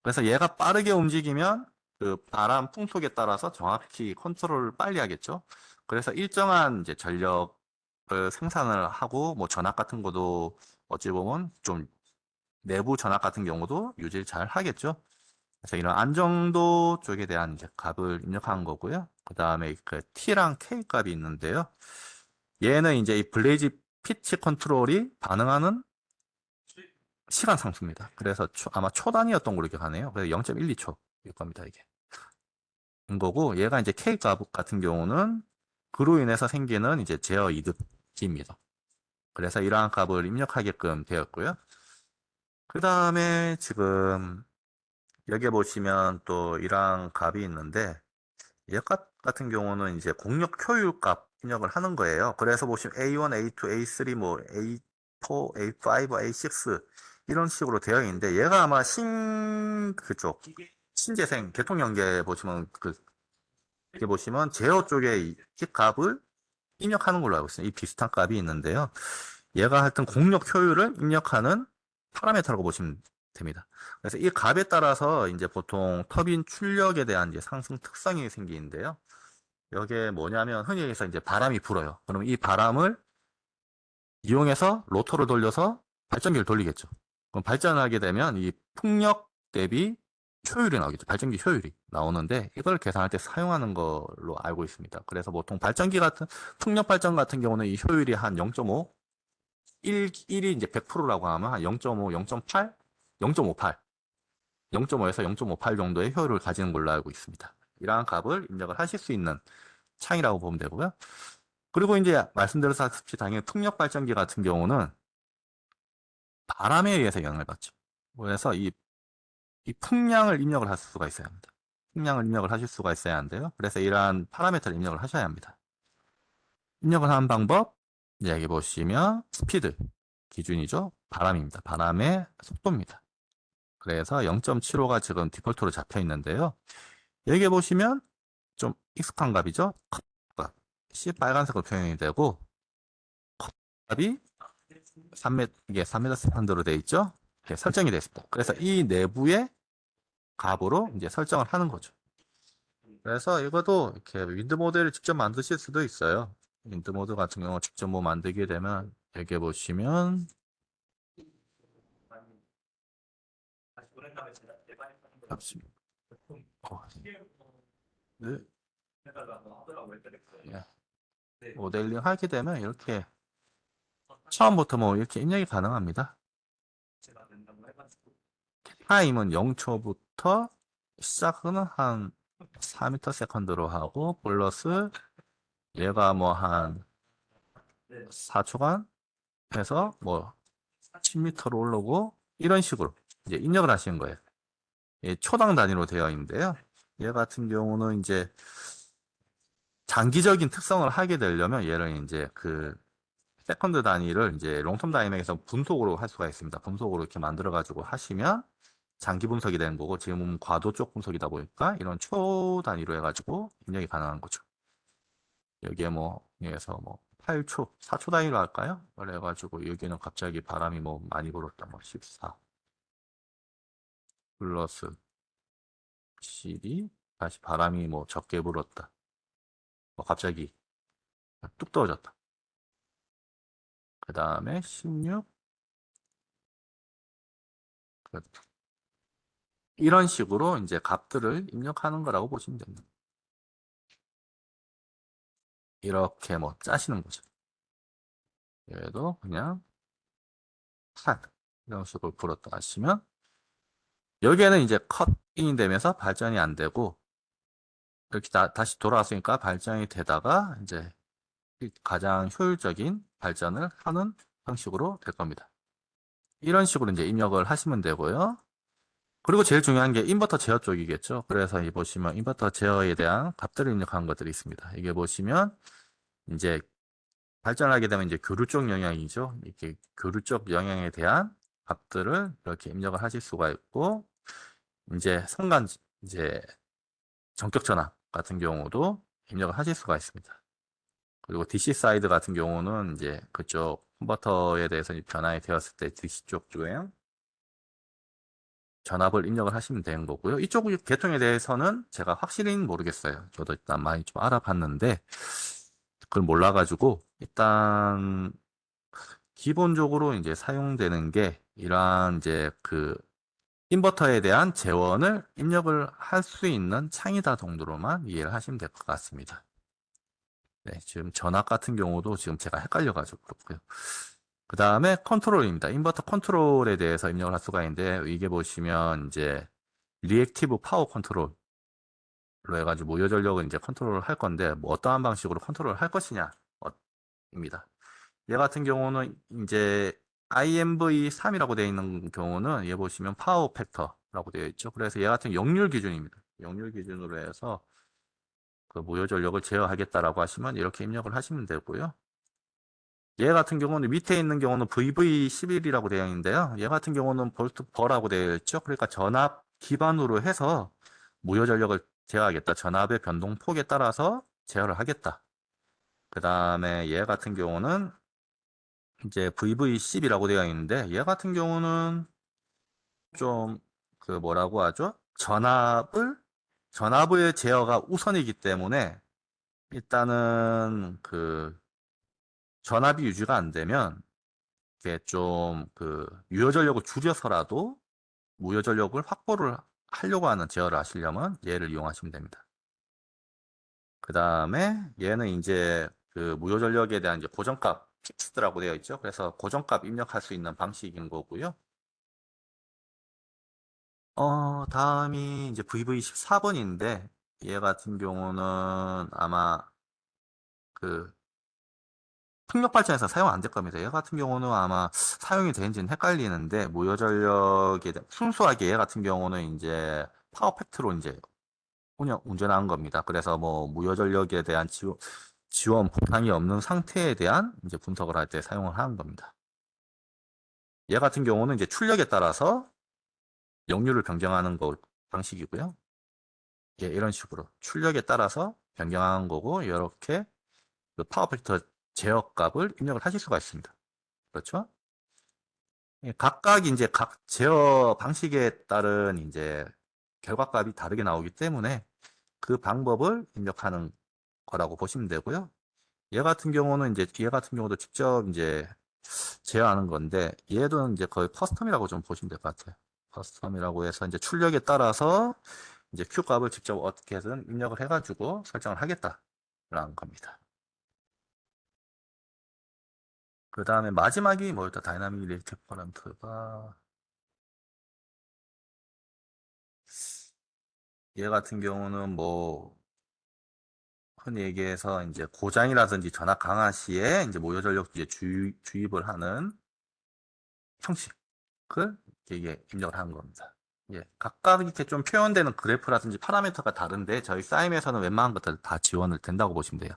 A: 그래서 얘가 빠르게 움직이면 그 바람 풍속에 따라서 정확히 컨트롤을 빨리 하겠죠. 그래서 일정한 이제 전력을 생산을 하고 뭐 전압 같은 것도 어찌 보면 좀 내부 전압 같은 경우도 유지를 잘 하겠죠. 그래서 이런 안정도 쪽에 대한 이제 값을 입력한 거고요. 그 다음에 그 T랑 K 값이 있는데요. 얘는 이제 이 블레이즈 피치 컨트롤이 반응하는 시간 상수입니다. 그래서 아마 초 단위였던 걸로 기억하네요. 그래서 0.12초일 겁니다, 이게. 인 거고, 얘가 이제 K 값 같은 경우는 그로 인해서 생기는 이제 제어 이득입니다. 그래서 이러한 값을 입력하게끔 되었고요. 그 다음에 지금 여기 보시면 또 이러한 값이 있는데, 얘 같은 경우는 이제 공력 효율 값 입력을 하는 거예요. 그래서 보시면 A1, A2, A3, 뭐 A4, A5, A6 이런 식으로 되어 있는데 얘가 아마 그쪽 신재생 계통연계 보시면 이렇게 보시면 제어 쪽에 이 값을 입력하는 걸로 알고 있어요. 이 비슷한 값이 있는데요. 얘가 하여튼 공력 효율을 입력하는 파라미터라고 보시면 됩니다. 그래서 이 값에 따라서 이제 보통 터빈 출력에 대한 이제 상승 특성이 생기는데요. 여기에 뭐냐면 흔히 얘기해서 이제 바람이 불어요. 그럼 이 바람을 이용해서 로터를 돌려서 발전기를 돌리겠죠. 그럼 발전을 하게 되면 이 풍력 대비 효율이 나오겠죠. 발전기 효율이 나오는데 이걸 계산할 때 사용하는 걸로 알고 있습니다. 그래서 보통 풍력 발전 같은 경우는 이 효율이 한 0.5, 1이 이제 100%라고 하면 한 0.5, 0.8, 0.58, 0.5에서 0.58 정도의 효율을 가지는 걸로 알고 있습니다. 이러한 값을 입력을 하실 수 있는 창이라고 보면 되고요. 그리고 이제 말씀드렸다시피 당연히 풍력 발전기 같은 경우는 바람에 의해서 영향을 받죠. 그래서 이 풍량을 입력을 할 수가 있어야 합니다. 풍량을 입력을 하실 수가 있어야 하는데요. 그래서 이러한 파라미터를 입력을 하셔야 합니다. 입력을 하는 방법, 이제 여기 보시면 스피드 기준이죠. 바람입니다. 바람의 속도입니다. 그래서 0.75가 지금 디폴트로 잡혀 있는데요. 여기 보시면 좀 익숙한 값이죠. 컵, C 빨간색으로 표현이 되고 컵이 3m, 이게 3m 스판드로 되어 있죠. 이렇게 설정이 되어 있습니다. 그래서 이 내부의 값으로 이제 설정을 하는 거죠. 그래서 이것도 이렇게 윈드 모델을 직접 만드실 수도 있어요. 윈드 모드 같은 경우 직접 뭐 만들게 되면 여기 보시면 잠시만요. 네. 예. 모델링 하게 되면 이렇게 처음부터 뭐 이렇게 입력이 가능합니다. 타임은 0초부터 시작은 한 4m 세컨드로 하고 플러스 얘가 뭐 한 4초간 해서 뭐 10m로 오르고 이런 식으로 이제 입력을 하시는 거예요. 초당 단위로 되어 있는데요. 얘 같은 경우는 이제 장기적인 특성을 하게 되려면 얘를 이제 그 세컨드 단위를 이제 롱텀 다이내믹에서 분속으로 할 수가 있습니다. 분속으로 이렇게 만들어 가지고 하시면 장기 분석이 되는 거고 지금은 과도 쪽 분석이다 보니까 이런 초 단위로 해가지고 입력이 가능한 거죠. 여기에 뭐 여기에서 뭐 8초, 4초 단위로 할까요? 그래가지고 여기는 갑자기 바람이 뭐 많이 불었다, 뭐 14 플러스 12 다시 바람이 뭐 적게 불었다, 뭐 갑자기 뚝 떨어졌다. 그 다음에 16 이런 식으로 이제 값들을 입력하는 거라고 보시면 됩니다. 이렇게 뭐 짜시는 거죠. 얘도 그냥 8 이런 식으로 불었다 하시면 여기에는 이제 컷인이 되면서 발전이 안 되고 이렇게 다시 돌아왔으니까 발전이 되다가 이제 가장 효율적인 발전을 하는 방식으로 될 겁니다. 이런 식으로 이제 입력을 하시면 되고요. 그리고 제일 중요한 게 인버터 제어 쪽이겠죠. 그래서 이 보시면 인버터 제어에 대한 값들을 입력하는 것들이 있습니다. 이게 보시면 이제 발전하게 되면 이제 교류 쪽 영향이죠. 이렇게 교류 쪽 영향에 대한 값들을 이렇게 입력을 하실 수가 있고 이제 선간 이제 전격 전압 같은 경우도 입력을 하실 수가 있습니다. 그리고 DC 사이드 같은 경우는 이제 그쪽 컨버터에 대해서 변환이 되었을 때 DC 쪽 주행 전압을 입력을 하시면 되는 거고요. 이쪽 계통에 대해서는 제가 확실히는 모르겠어요. 저도 일단 많이 좀 알아봤는데 그걸 몰라가지고 일단 기본적으로 이제 사용되는 게 이러한 이제 그 인버터에 대한 재원을 입력을 할 수 있는 창이다 정도로만 이해를 하시면 될 것 같습니다. 네, 지금 전압 같은 경우도 지금 제가 헷갈려가지고 그렇고요. 그 다음에 컨트롤입니다. 인버터 컨트롤에 대해서 입력을 할 수가 있는데, 이게 보시면 이제 리액티브 파워 컨트롤로 해가지고 무효 전력을 이제 컨트롤을 할 건데, 뭐 어떠한 방식으로 컨트롤을 할 것이냐, 입니다. 얘 같은 경우는 이제 IMV3이라고 되어 있는 경우는 얘 보시면 파워 팩터라고 되어 있죠. 그래서 얘 같은 역률 기준입니다. 역률 기준으로 해서 그 무효 전력을 제어하겠다라고 하시면 이렇게 입력을 하시면 되고요. 얘 같은 경우는 밑에 있는 경우는 VV11이라고 되어 있는데요. 얘 같은 경우는 볼트 버라고 되어 있죠. 그러니까 전압 기반으로 해서 무효 전력을 제어하겠다. 전압의 변동폭에 따라서 제어를 하겠다. 그 다음에 얘 같은 경우는 이제 VV10이라고 되어 있는데, 얘 같은 경우는 좀 그 뭐라고 하죠? 전압의 제어가 우선이기 때문에 일단은 그 전압이 유지가 안 되면 이게 좀 그 유효 전력을 줄여서라도 무효 전력을 확보를 하려고 하는 제어를 하시려면 얘를 이용하시면 됩니다. 그 다음에 얘는 이제 그 무효 전력에 대한 이제 고정값 픽스드라고 되어 있죠. 그래서 고정값 입력할 수 있는 방식인 거고요. 다음이 이제 VV14번인데, 얘 같은 경우는 아마 그 풍력발전에서 사용 안 될 겁니다. 얘 같은 경우는 아마 사용이 되는지는 헷갈리는데, 무효전력에 순수하게 얘 같은 경우는 이제 파워팩트로 이제 운전하는 겁니다. 그래서 뭐 무효전력에 대한 지원 보상이 없는 상태에 대한 이제 분석을 할 때 사용을 하는 겁니다. 얘 같은 경우는 이제 출력에 따라서 역률을 변경하는 방식이고요. 예, 이런 식으로 출력에 따라서 변경하는 거고, 이렇게 그 파워 팩터 제어값을 입력을 하실 수가 있습니다. 그렇죠? 예, 각각 이제 각 제어 방식에 따른 이제 결과값이 다르게 나오기 때문에 그 방법을 입력하는 거라고 보시면 되고요. 얘 같은 경우도 직접 이제 제어하는 건데, 얘도 이제 거의 커스텀이라고 좀 보시면 될 것 같아요. 커스텀이라고 해서 이제 출력에 따라서 이제 Q 값을 직접 어떻게든 입력을 해가지고 설정을 하겠다라는 겁니다. 그 다음에 마지막이 뭐였다? 다이나믹 리액티브 퍼런트가 얘 같은 경우는 뭐 흔히 얘기해서 이제 고장이라든지 전압 강화 시에 이제 모여 전력 이제 주입을 하는 형식을 이게 입력을 하는 겁니다. 예, 각각 이렇게 좀 표현되는 그래프라든지 파라미터가 다른데 저희 사임에서는 웬만한 것들 다 지원을 된다고 보시면 돼요.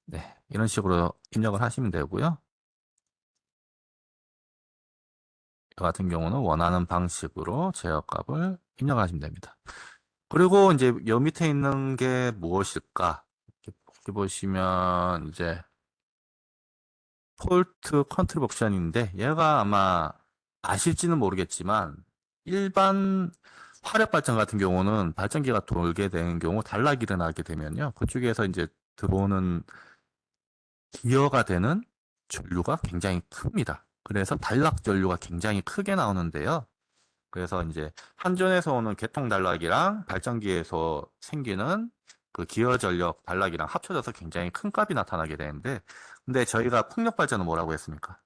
A: 네, 이런 식으로 입력을 하시면 되고요. 이 같은 경우는 원하는 방식으로 제어값을 입력하시면 됩니다. 그리고 이제 여 밑에 있는 게 무엇일까? 이렇게 보시면 이제 폴트 컨트리벅션인데, 얘가 아마 아실지는 모르겠지만 일반 화력 발전 같은 경우는 발전기가 돌게 되는 경우 단락이 일어나게 되면요, 그쪽에서 이제 들어오는 기여가 되는 전류가 굉장히 큽니다. 그래서 단락 전류가 굉장히 크게 나오는데요. 그래서 이제 한전에서 오는 개통 단락이랑 발전기에서 생기는 그 기어 전력 단락이랑 합쳐져서 굉장히 큰 값이 나타나게 되는데, 근데 저희가 풍력 발전은 뭐라고 했습니까?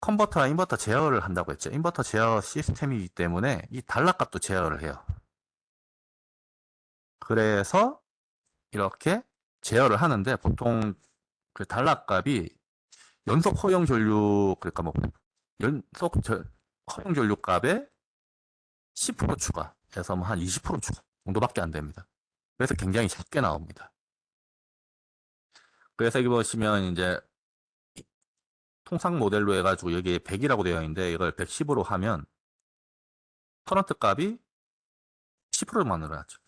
A: 컨버터와 인버터 제어를 한다고 했죠. 인버터 제어 시스템이기 때문에 이 단락 값도 제어를 해요. 그래서 이렇게 제어를 하는데, 보통 그 단락 값이 연속 허용 전류, 그러니까 뭐 허용 전류 값에 10% 추가해서 뭐 한 20% 추가 정도밖에 안 됩니다. 그래서 굉장히 작게 나옵니다. 그래서 여기 보시면 이제 통상 모델로 해가지고 여기에 100이라고 되어 있는데, 이걸 110으로 하면 커런트 값이 10%만 늘어나죠.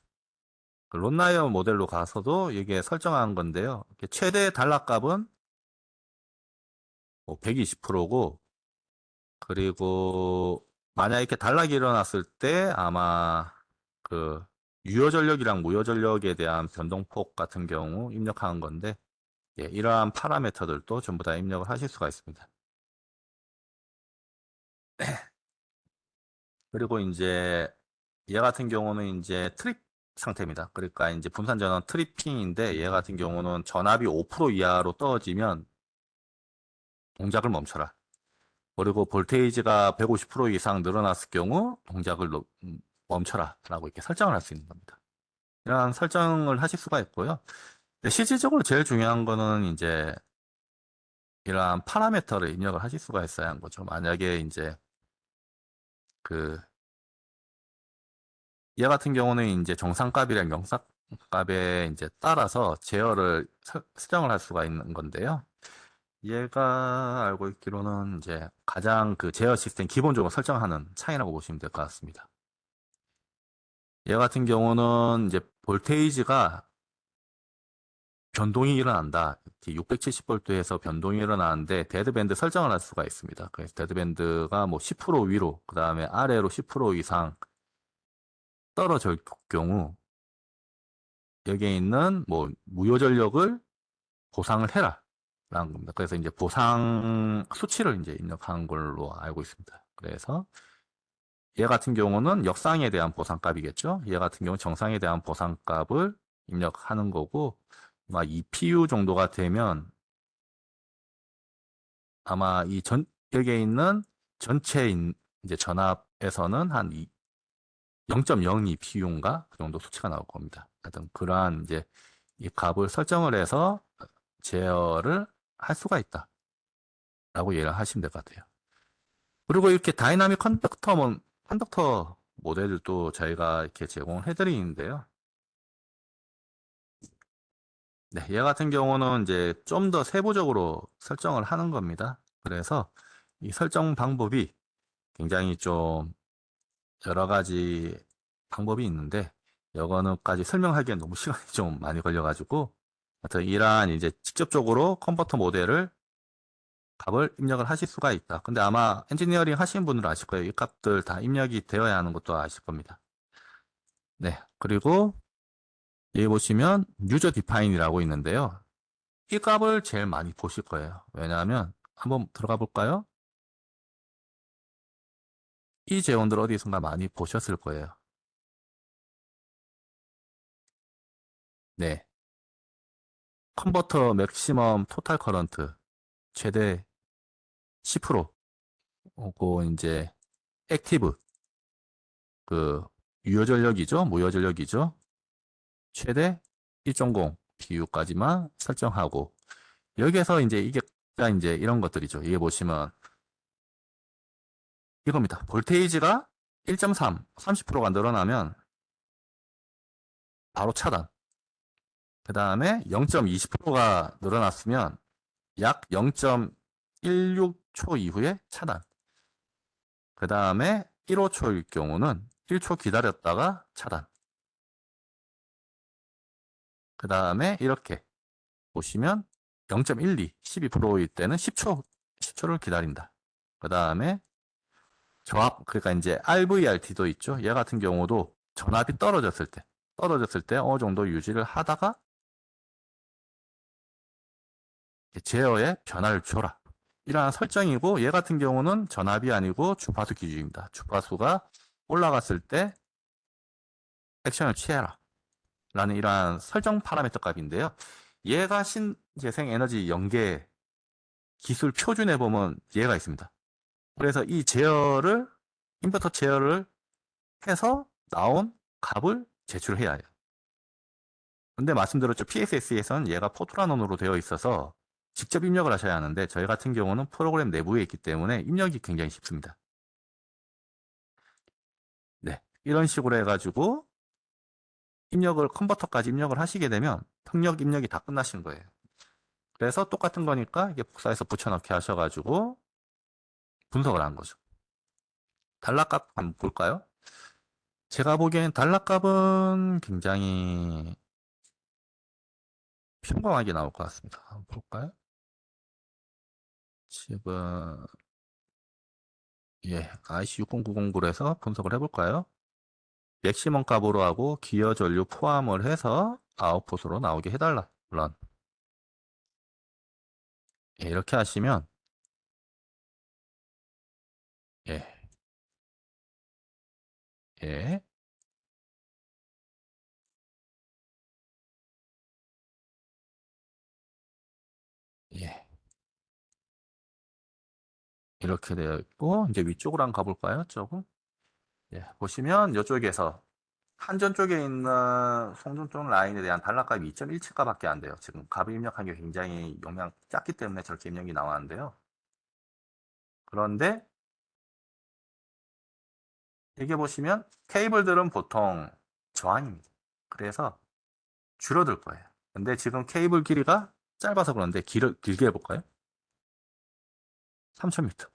A: 론나이어 모델로 가서도 여기에 설정한 건데요. 최대 단락 값은 뭐 120%고, 그리고 만약 이렇게 단락이 일어났을 때 아마 그 유효 전력이랑 무효 전력에 대한 변동폭 같은 경우 입력하는 건데, 예, 이러한 파라미터들도 전부 다 입력을 하실 수가 있습니다. 그리고 이제 얘 같은 경우는 이제 트립 상태입니다. 그러니까 이제 분산 전원 트리핑인데 얘 같은 경우는 전압이 5% 이하로 떨어지면 동작을 멈춰라. 그리고 볼테이지가 150% 이상 늘어났을 경우 동작을 멈춰라 라고 이렇게 설정을 할 수 있는 겁니다. 이런 설정을 하실 수가 있고요. 근데 실질적으로 제일 중요한 거는 이제 이러한 파라미터를 입력을 하실 수가 있어야 하는 거죠. 만약에 이제 그 얘 같은 경우는 이제 정상값이랑 영상값에 이제 따라서 제어를 수정을 할 수가 있는 건데요. 얘가 알고 있기로는 이제 가장 그 제어 시스템 기본적으로 설정하는 차이라고 보시면 될 것 같습니다. 얘 같은 경우는 이제 볼테이지가 변동이 일어난다. 670V에서 변동이 일어나는데 데드밴드 설정을 할 수가 있습니다. 그래서 데드밴드가 뭐 10% 위로, 그 다음에 아래로 10% 이상 떨어질 경우 여기에 있는 뭐 무효 전력을 보상을 해라 라는 겁니다. 그래서 이제 보상 수치를 이제 입력한 걸로 알고 있습니다. 그래서 얘 같은 경우는 역상에 대한 보상값이겠죠. 얘 같은 경우는 정상에 대한 보상값을 입력하는 거고 아마 EPU 정도가 되면 아마 여기에 있는 전체 이제 전압에서는 한 0.02 PU인가 그 정도 수치가 나올 겁니다. 하여튼 그러한 이제 이 값을 설정을 해서 제어를 할 수가 있다라고 이해를 하시면 될 것 같아요. 그리고 이렇게 다이나믹 컨덕터 모델도 저희가 이렇게 제공을 해드리는데요. 네, 얘 같은 경우는 이제 좀 더 세부적으로 설정을 하는 겁니다. 그래서 이 설정 방법이 굉장히 좀 여러 가지 방법이 있는데 이거는까지 설명하기엔 너무 시간이 좀 많이 걸려가지고 하여튼 이러한 이제 직접적으로 컨버터 모델을 값을 입력을 하실 수가 있다. 근데 아마 엔지니어링 하시는 분들은 아실 거예요. 이 값들 다 입력이 되어야 하는 것도 아실 겁니다. 네. 그리고 여기 보시면 유저 디파인이라고 있는데요. 이 값을 제일 많이 보실 거예요. 왜냐하면 한번 들어가 볼까요? 이 제원들 어디선가 많이 보셨을 거예요. 네. 컨버터 맥시멈 토탈 커런트 최대 10%고 이제 액티브 그 유효 전력이죠. 무효 전력이죠. 최대 1.0 BU까지만 설정하고 여기에서 이제 이게 이제 이런 것들이죠. 이게 보시면 이겁니다. 볼테이지가 1.3, 30%가 늘어나면 바로 차단. 그 다음에 0.20%가 늘어났으면 약 0.16초 이후에 차단. 그 다음에 1호초일 경우는 1초 기다렸다가 차단. 그 다음에 이렇게 보시면 0.12, 12%일 때는 10초를 기다린다. 그 다음에 저압, 그러니까 이제 RVRT도 있죠. 얘 같은 경우도 전압이 떨어졌을 때 어느 정도 유지를 하다가 제어에 변화를 줘라. 이러한 설정이고 얘 같은 경우는 전압이 아니고 주파수 기준입니다. 주파수가 올라갔을 때 액션을 취해라. 라는 이러한 설정 파라미터 값인데요. 얘가 신재생 에너지 연계 기술 표준에 보면 얘가 있습니다. 그래서 이 제어를 인버터 제어를 해서 나온 값을 제출해야 해요. 근데 말씀드렸죠. PSS에서는 얘가 포트라논으로 되어 있어서 직접 입력을 하셔야 하는데 저희 같은 경우는 프로그램 내부에 있기 때문에 입력이 굉장히 쉽습니다. 네, 이런 식으로 해가지고 컨버터까지 입력을 하시게 되면 통역 입력이 다 끝나신 거예요. 그래서 똑같은 거니까 이게 복사해서 붙여넣기 하셔가지고 분석을 한 거죠. 단락값 한번 볼까요? 제가 보기엔 단락값은 굉장히 평범하게 나올 것 같습니다. 한번 볼까요? 지금 IC60909로 해서 분석을 해볼까요? 맥시멈 값으로 하고 기어 전류 포함을 해서 아웃풋으로 나오게 해달라. 런. 이렇게 하시면 예, 예. 예. 이렇게 되어 있고, 이제 위쪽으로 한번 가볼까요? 조금? 예. 보시면 이쪽에서 한전 쪽에 있는 송전 쪽 라인에 대한 단락값이 2.17가밖에 안 돼요. 지금 값을 입력한 게 굉장히 용량 작기 때문에 저렇게 입력이 나왔는데요. 그런데 이게 보시면 케이블들은 보통 저항입니다. 그래서 줄어들 거예요. 근데 지금 케이블 길이가 짧아서 그런데 길게 해볼까요? 3000m.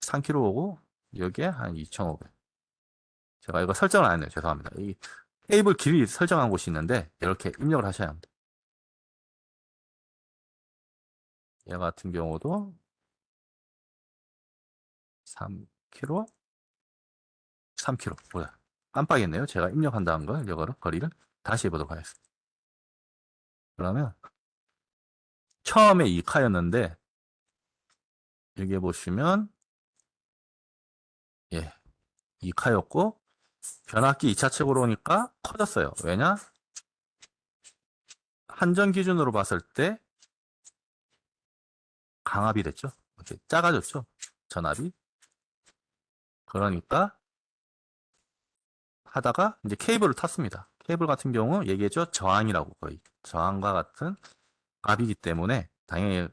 A: 3km 오고 여기에 한 2500. 제가 이거 설정을 안 했네요. 죄송합니다. 이 케이블 길이 설정한 곳이 있는데 이렇게 입력을 하셔야 합니다. 얘 같은 경우도 3km, 3km. 뭐야? 깜빡했네요. 제가 입력한다는 걸, 이거를, 거리를 다시 해보도록 하겠습니다. 그러면 처음에 2카였는데 여기 보시면 예, 2카였고 변압기 2차측으로 오니까 커졌어요. 왜냐? 한전 기준으로 봤을 때 강압이 됐죠. 이렇게 작아졌죠. 전압이. 그러니까 하다가 이제 케이블을 탔습니다. 케이블 같은 경우 얘기했죠. 저항이라고 거의. 저항과 같은 값이기 때문에 당연히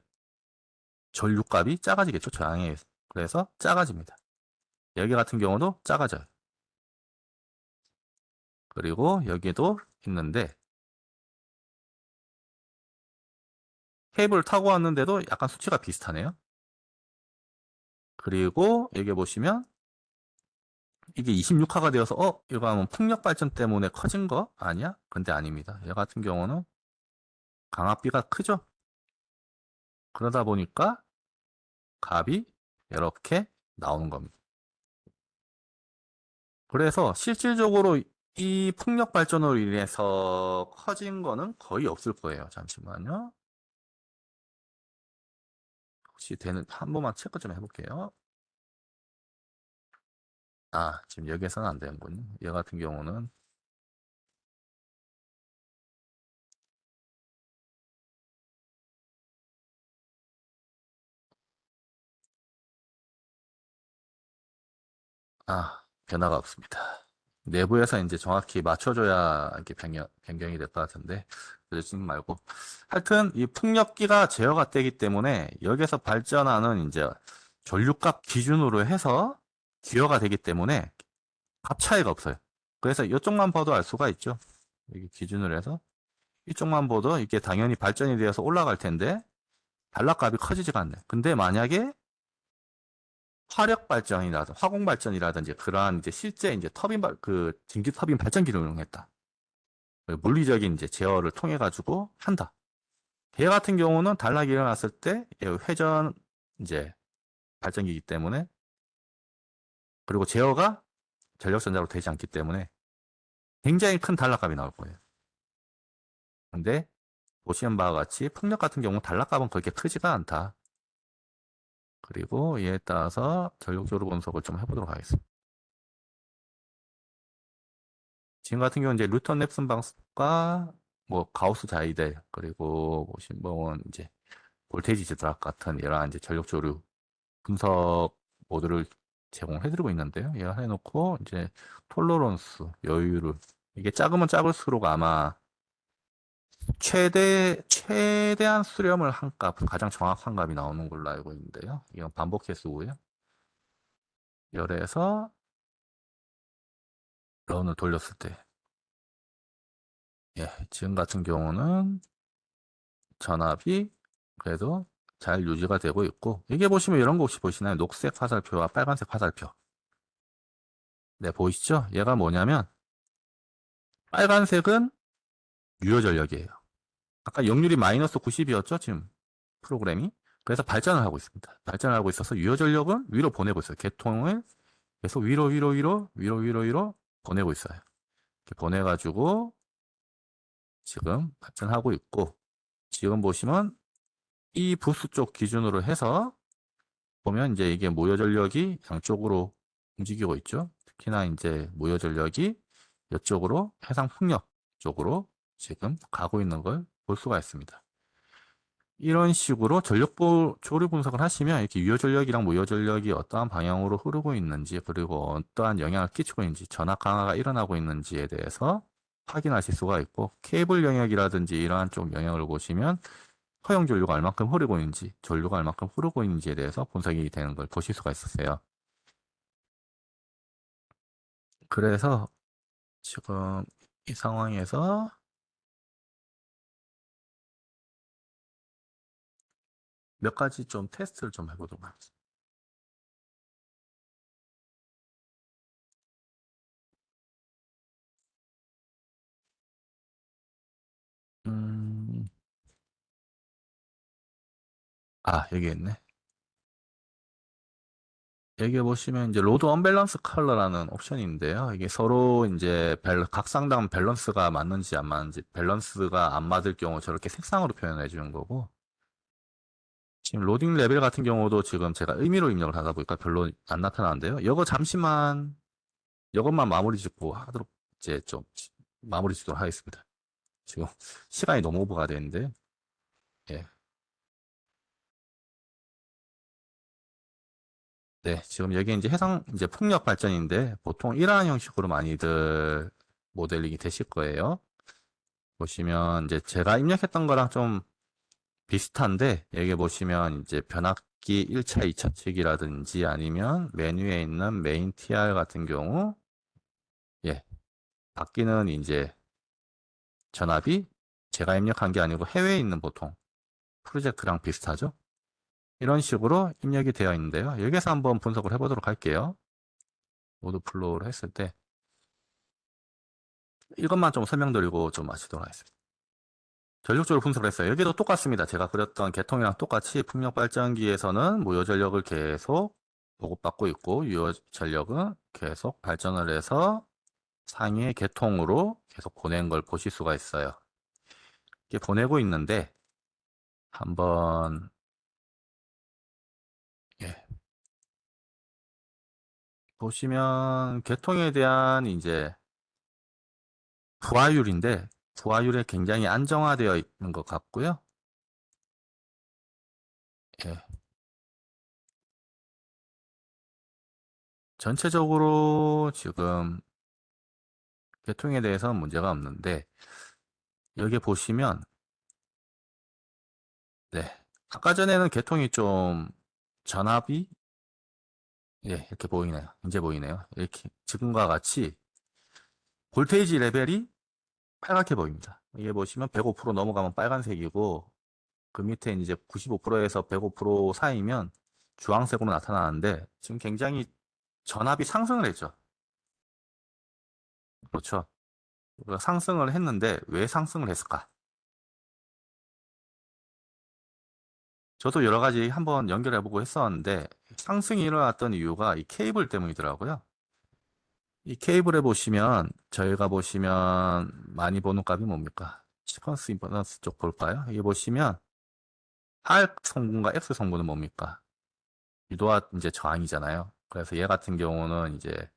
A: 전류값이 작아지겠죠. 저항에 의해서. 그래서 작아집니다. 여기 같은 경우도 작아져요. 그리고 여기도 있는데 케이블을 타고 왔는데도 약간 수치가 비슷하네요. 그리고 여기 보시면 이게 26화가 되어서 이거 하면 풍력 발전 때문에 커진 거 아니야? 근데 아닙니다. 얘 같은 경우는 강압비가 크죠? 그러다 보니까 값이 이렇게 나오는 겁니다. 그래서 실질적으로 이 풍력 발전으로 인해서 커진 거는 거의 없을 거예요. 잠시만요. 혹시 되는 한 번만 체크 좀 해볼게요. 아, 지금 여기에서는 안 되는군요. 얘 같은 경우는 변화가 없습니다. 내부에서 이제 정확히 맞춰줘야 이렇게 변경이 될 것 같은데, 그러지 말고. 하여튼, 이 풍력기가 제어가 되기 때문에, 여기서 발전하는 이제 전류값 기준으로 해서 기여가 되기 때문에 값 차이가 없어요. 그래서 이쪽만 봐도 알 수가 있죠. 여기 기준으로 해서. 이쪽만 봐도 이게 당연히 발전이 되어서 올라갈 텐데, 단락값이 커지지가 않네. 근데 만약에 화력 발전이라든지 화공 발전이라든지 그러한 이제 실제 이제 전기 터빈 발전기를 운영했다. 물리적인 이제 제어를 통해 가지고 한다. 걔 같은 경우는 단락이 일어났을 때 회전 이제 발전기이기 때문에 그리고 제어가 전력전자로 되지 않기 때문에 굉장히 큰 단락값이 나올 거예요. 근데 보시는 바와 같이 풍력 같은 경우 단락값은 그렇게 크지가 않다. 그리고 이에 따라서 전력조로 분석을 좀 해보도록 하겠습니다. 지금 같은 경우는 이제 루턴 nep슨 방식과 뭐 가우스 자이델 그리고 보시면 이제 볼테이지 드랍 같은 여러 이제 전력 조류 분석 모드를 제공해드리고 있는데요. 얘가 해놓고 이제 톨러런스 여유를 이게 작으면 작을수록 아마 최대한 수렴을 한 값, 가장 정확한 값이 나오는 걸로 알고 있는데요. 이건 반복 횟수고요. 열에서 런을 돌렸을 때, 예, 지금 같은 경우는 전압이 그래도 잘 유지가 되고 있고, 이게 보시면 이런 거 혹시 보시나요? 녹색 화살표와 빨간색 화살표. 네, 보이시죠? 얘가 뭐냐면, 빨간색은 유효 전력이에요. 아까 역률이 마이너스 90이었죠? 지금 프로그램이. 그래서 발전을 하고 있습니다. 발전을 하고 있어서 유효 전력은 위로 보내고 있어요. 계통을 계속 위로 보내고 있어요. 이렇게 보내가지고 지금 발전하고 있고, 지금 보시면 이 부스 쪽 기준으로 해서 보면 이제 이게 모여 전력이 양쪽으로 움직이고 있죠. 특히나 이제 무효 전력이 이쪽으로 해상 풍력 쪽으로 지금 가고 있는 걸 볼 수가 있습니다. 이런 식으로 조류 분석을 하시면 이렇게 유효 전력이랑 무효 전력이 어떠한 방향으로 흐르고 있는지 그리고 어떠한 영향을 끼치고 있는지 전압 강화가 일어나고 있는지에 대해서 확인하실 수가 있고 케이블 영역이라든지 이러한 쪽 영역을 보시면 허용 전류가 얼마큼 흐르고 있는지 전류가 얼마큼 흐르고 있는지에 대해서 분석이 되는 걸 보실 수가 있었어요. 그래서 지금 이 상황에서 몇 가지 좀 테스트를 좀 해보도록 하겠습니다. 음, 여기 있네. 여기 보시면 이제 로드 언밸런스 컬러라는 옵션인데요. 이게 서로 이제 각 상당 밸런스가 맞는지 안 맞는지 밸런스가 안 맞을 경우 저렇게 색상으로 표현해 주는 거고 지금 로딩 레벨 같은 경우도 지금 제가 의미로 입력을 하다 보니까 별로 안 나타나는데요. 이거 잠시만 이것만 마무리 짓고 하도록 이제 좀 마무리 짓도록 하겠습니다. 지금 시간이 너무 오버가 되는데 예. 네, 지금 여기 이제 해상 이제 풍력 발전인데 보통 이러한 형식으로 많이들 모델링이 되실 거예요. 보시면 이제 제가 입력했던 거랑 좀 비슷한데 여기 보시면 이제 변압기 1차, 2차 측이라든지 아니면 메뉴에 있는 메인 TR 같은 경우 예, 바뀌는 이제 전압이 제가 입력한 게 아니고 해외에 있는 보통 프로젝트랑 비슷하죠. 이런 식으로 입력이 되어 있는데요. 여기서 한번 분석을 해보도록 할게요. 모드 플로우를 했을 때 이것만 좀 설명드리고 좀 마치도록 하겠습니다. 전력적으로 분석을 했어요. 여기도 똑같습니다. 제가 그렸던 계통이랑 똑같이 풍력 발전기에서는 무효 전력을 계속 보급받고 있고 유효 전력은 계속 발전을 해서 상위의 계통으로 계속 보낸 걸 보실 수가 있어요. 이렇게 보내고 있는데 한번 예, 보시면 계통에 대한 이제 부하율인데 부하율에 굉장히 안정화되어 있는 것 같고요. 예, 전체적으로 지금 계통에 대해서는 문제가 없는데 여기 보시면 네, 아까 전에는 계통이 좀 전압이 예, 이렇게 보이네요. 이제 보이네요. 이렇게 지금과 같이 볼테이지 레벨이 빨갛게 보입니다. 이게 보시면 105% 넘어가면 빨간색이고 그 밑에 이제 95%에서 105% 사이면 주황색으로 나타나는데 지금 굉장히 전압이 상승을 했죠. 그렇죠. 상승을 했는데 왜 상승을 했을까? 저도 여러 가지 한번 연결해보고 했었는데 상승이 일어났던 이유가 이 케이블 때문이더라고요. 이 케이블에 보시면 저희가 보시면 많이 보는 값이 뭡니까? 시퀀스 임퍼던스 쪽 볼까요? 여기 보시면 R 성분과 X 성분은 뭡니까? 유도와 이제 저항이잖아요. 그래서 얘 같은 경우는 이제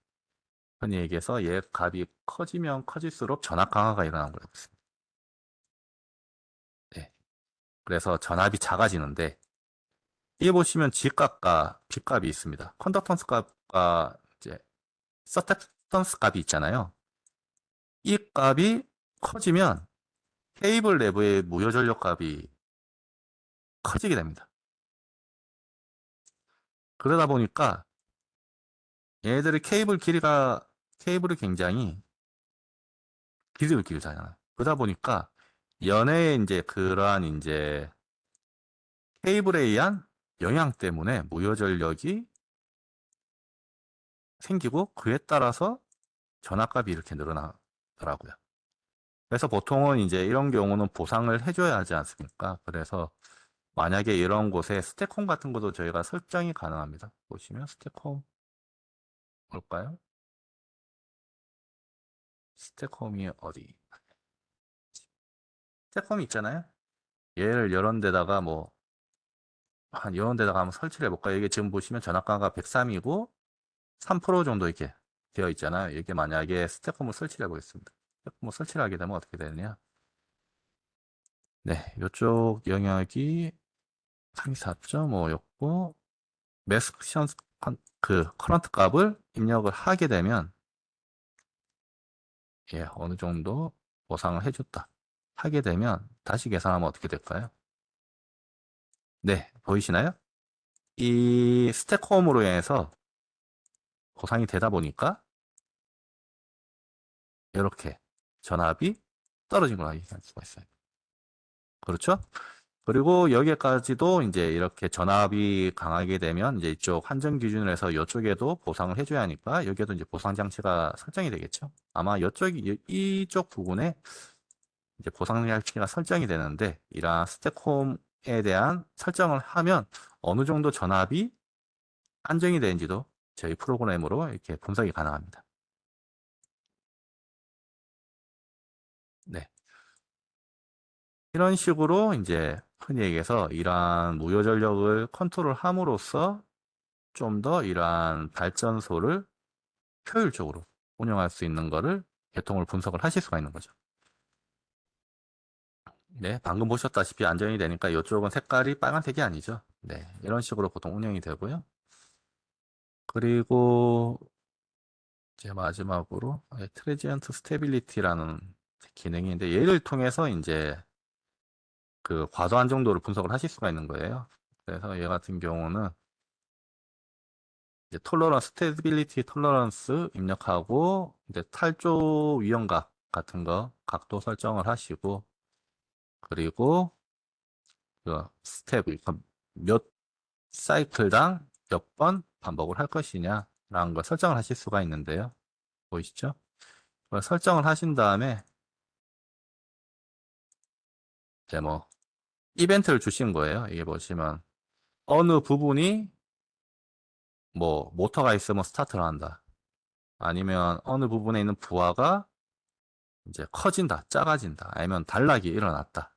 A: 흔히 얘기해서 얘 값이 커지면 커질수록 전압 강화가 일어나는 거라고 했습니다. 네. 그래서 전압이 작아지는데 이게 보시면 G값과 B값이 있습니다. 컨덕턴스 값과 이제 서택턴스 값이 있잖아요. 이 값이 커지면 케이블 내부의 무효 전력 값이 커지게 됩니다. 그러다 보니까 얘네들이 케이블이 굉장히 길잖아요. 그러다 보니까 연해의 이제 그러한 이제 케이블에 의한 영향 때문에 무효 전력이 생기고 그에 따라서 전압값이 이렇게 늘어나더라고요. 그래서 보통은 이제 이런 경우는 보상을 해줘야 하지 않습니까? 그래서 만약에 이런 곳에 스택홈 같은 것도 저희가 설정이 가능합니다. 보시면 스택홈 볼까요? 스택홈이 어디? 스택홈이 있잖아요. 얘를 이런 데다가 뭐 한 이런 데다가 한번 설치를 해볼까요? 이게 지금 보시면 전압가가 103이고 3% 정도 이렇게 되어 있잖아요. 이게 만약에 스택홈을 설치를 해보겠습니다. 스택홈을 설치를 하게 되면 어떻게 되느냐? 네, 이쪽 영역이 상위 4.5였고 매스션 그 커런트 값을 입력을 하게 되면 예, 어느 정도 보상을 해줬다. 하게 되면 다시 계산하면 어떻게 될까요? 네, 보이시나요? 이 스택홈으로 인해서 보상이 되다 보니까 이렇게 전압이 떨어진 걸 확인할 수가 있어요. 그렇죠? 그리고 여기까지도 이제 이렇게 전압이 강하게 되면 이제 이쪽 한정 기준으로 해서 이쪽에도 보상을 해줘야 하니까 여기에도 이제 보상 장치가 설정이 되겠죠. 아마 이쪽 부분에 이제 보상 장치가 설정이 되는데 이러한 스택홈에 대한 설정을 하면 어느 정도 전압이 안정이 되는지도 저희 프로그램으로 이렇게 분석이 가능합니다. 네. 이런 식으로 이제 흔히 얘기해서 이러한 무효 전력을 컨트롤함으로써 좀 더 이러한 발전소를 효율적으로 운영할 수 있는 거를 계통을 분석을 하실 수가 있는 거죠. 네, 방금 보셨다시피 안정이 되니까 이쪽은 색깔이 빨간색이 아니죠. 네, 이런 식으로 보통 운영이 되고요. 그리고 이제 마지막으로 트레지언트 스테빌리티라는 기능이 있는데 얘를 통해서 이제 그 과도한 정도를 분석을 하실 수가 있는 거예요. 그래서 얘 같은 경우는 이제 톨러런스, 스테빌리티 톨러런스 입력하고 이제 탈조 위험각 같은 거 각도 설정을 하시고 그리고 그 스텝 몇 사이클당 몇 번 반복을 할 것이냐라는 걸 설정을 하실 수가 있는데요. 보이시죠? 그걸 설정을 하신 다음에 이제 뭐 이벤트를 주신 거예요. 이게 보시면 어느 부분이 뭐 모터가 있으면 스타트를 한다. 아니면 어느 부분에 있는 부하가 이제 커진다, 작아진다, 아니면 단락이 일어났다.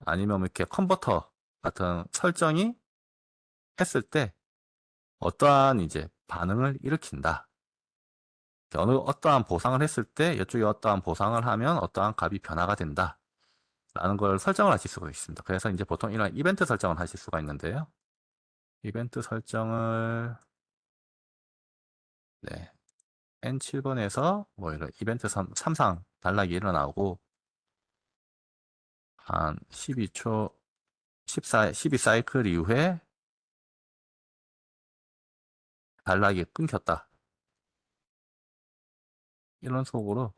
A: 아니면 뭐 이렇게 컨버터 같은 설정이 했을 때 어떠한 이제 반응을 일으킨다. 어떠한 보상을 했을 때 이쪽에 어떠한 보상을 하면 어떠한 값이 변화가 된다. 라는 걸 설정을 하실 수가 있습니다. 그래서 이제 보통 이런 이벤트 설정을 하실 수가 있는데요. 이벤트 설정을 네, N7번에서 뭐 이런 이벤트 3상 단락이 일어나고 한 12초 12 사이클 이후에 단락이 끊겼다. 이런 속으로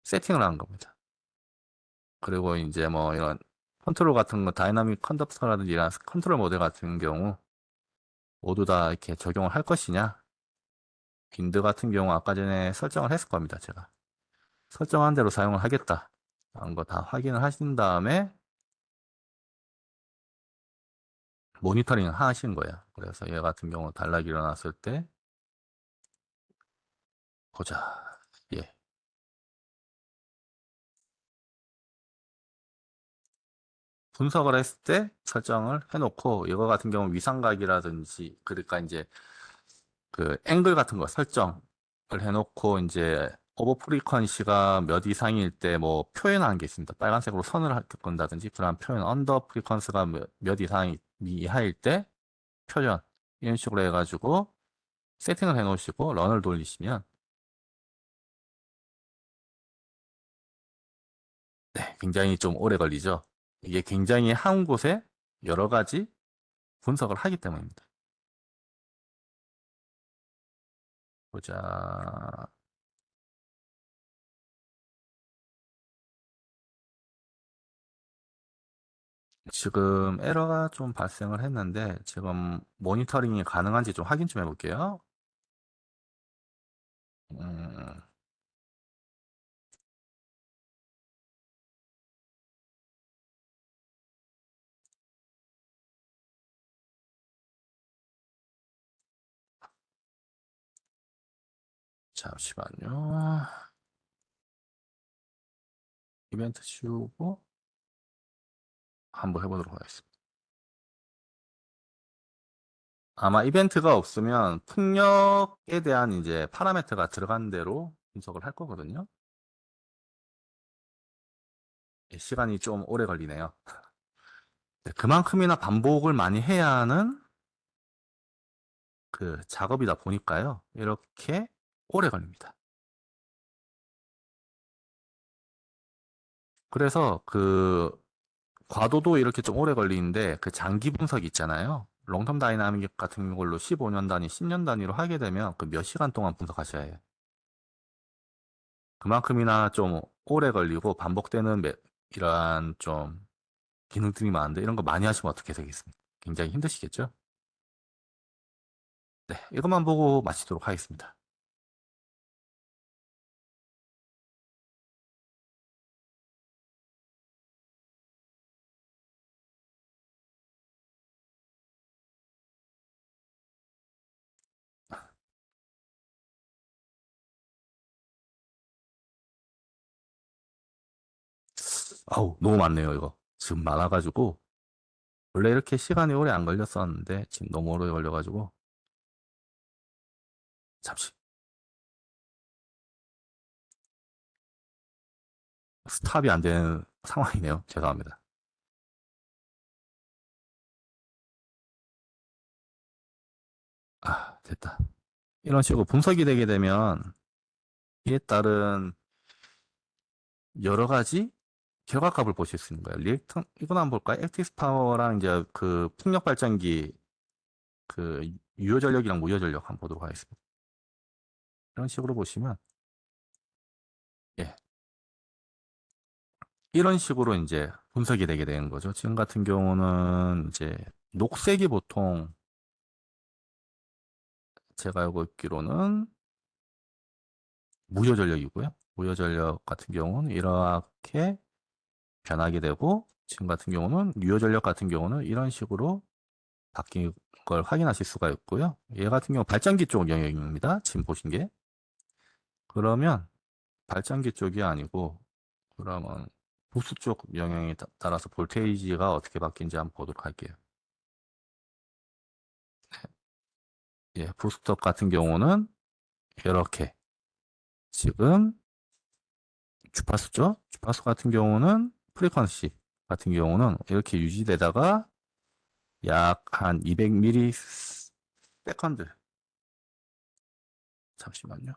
A: 세팅을 한 겁니다. 그리고 이제 뭐 이런 컨트롤 같은 거 다이나믹 컨덕터라든지 이런 컨트롤 모드 같은 경우 모두 다 이렇게 적용을 할 것이냐 빈드 같은 경우 아까 전에 설정을 했을 겁니다. 제가 설정한 대로 사용을 하겠다 라는 거 다 확인을 하신 다음에 모니터링을 하신 거예요. 그래서 얘 같은 경우 단락이 일어났을 때 보자. 예. 분석을 했을 때 설정을 해놓고 이거 같은 경우 위상각이라든지 그러니까 이제 그 앵글 같은 거 설정을 해놓고 이제 오버 프리퀀시가 몇 이상일 때 뭐 표현하는 게 있습니다. 빨간색으로 선을 끈다든지 그런 표현 언더 프리퀀스가 몇 이상 이하일 때 표현 이런 식으로 해가지고 세팅을 해 놓으시고 런을 돌리시면 네, 굉장히 좀 오래 걸리죠. 이게 굉장히 한 곳에 여러 가지 분석을 하기 때문입니다. 보자. 지금 에러가 좀 발생을 했는데 지금 모니터링이 가능한지 좀 확인 좀 해볼게요. 음, 잠시만요. 이벤트 지우고 한번 해보도록 하겠습니다. 아마 이벤트가 없으면 풍력에 대한 이제 파라미터가 들어간 대로 분석을 할 거거든요. 예, 시간이 좀 오래 걸리네요. 네, 그만큼이나 반복을 많이 해야 하는 그 작업이다 보니까요. 이렇게 오래 걸립니다. 그래서 그 과도도 이렇게 좀 오래 걸리는데 그 장기 분석 있잖아요. 롱텀 다이나믹 같은 걸로 15년 단위, 10년 단위로 하게 되면 그 몇 시간 동안 분석하셔야 해요. 그만큼이나 좀 오래 걸리고 반복되는 이러한 좀 기능들이 많은데 이런 거 많이 하시면 어떻게 되겠습니까? 굉장히 힘드시겠죠? 네, 이것만 보고 마치도록 하겠습니다. 아우, 너무 많네요, 이거. 지금 많아가지고 원래 이렇게 시간이 오래 안 걸렸었는데 지금 너무 오래 걸려가지고 잠시 스탑이 안 되는 상황이네요. 죄송합니다. 아, 됐다. 이런 식으로 분석이 되게 되면 이에 따른 여러 가지 결과값을 보실 수 있는 거예요. 리액터, 이건 한번 볼까요? 액티스 파워랑 이제 그 풍력 발전기 그 유효 전력이랑 무효 전력 한번 보도록 하겠습니다. 이런 식으로 보시면, 예. 이런 식으로 이제 분석이 되게 되는 거죠. 지금 같은 경우는 이제 녹색이 보통 제가 알고 있기로는 무효 전력이고요. 무효 전력 같은 경우는 이렇게 변하게 되고, 지금 같은 경우는 유효 전력 같은 경우는 이런 식으로 바뀐 걸 확인하실 수가 있고요. 얘 같은 경우 발전기 쪽 영역입니다. 지금 보신 게. 그러면 발전기 쪽이 아니고 그러면 부스 쪽 영역에 따라서 볼테이지가 어떻게 바뀐지 한번 보도록 할게요. 예, 부스터 같은 경우는 이렇게 지금 주파수죠? 주파수 같은 경우는 프리퀀시 같은 경우는 이렇게 유지되다가 약 한 200ms 잠시만요.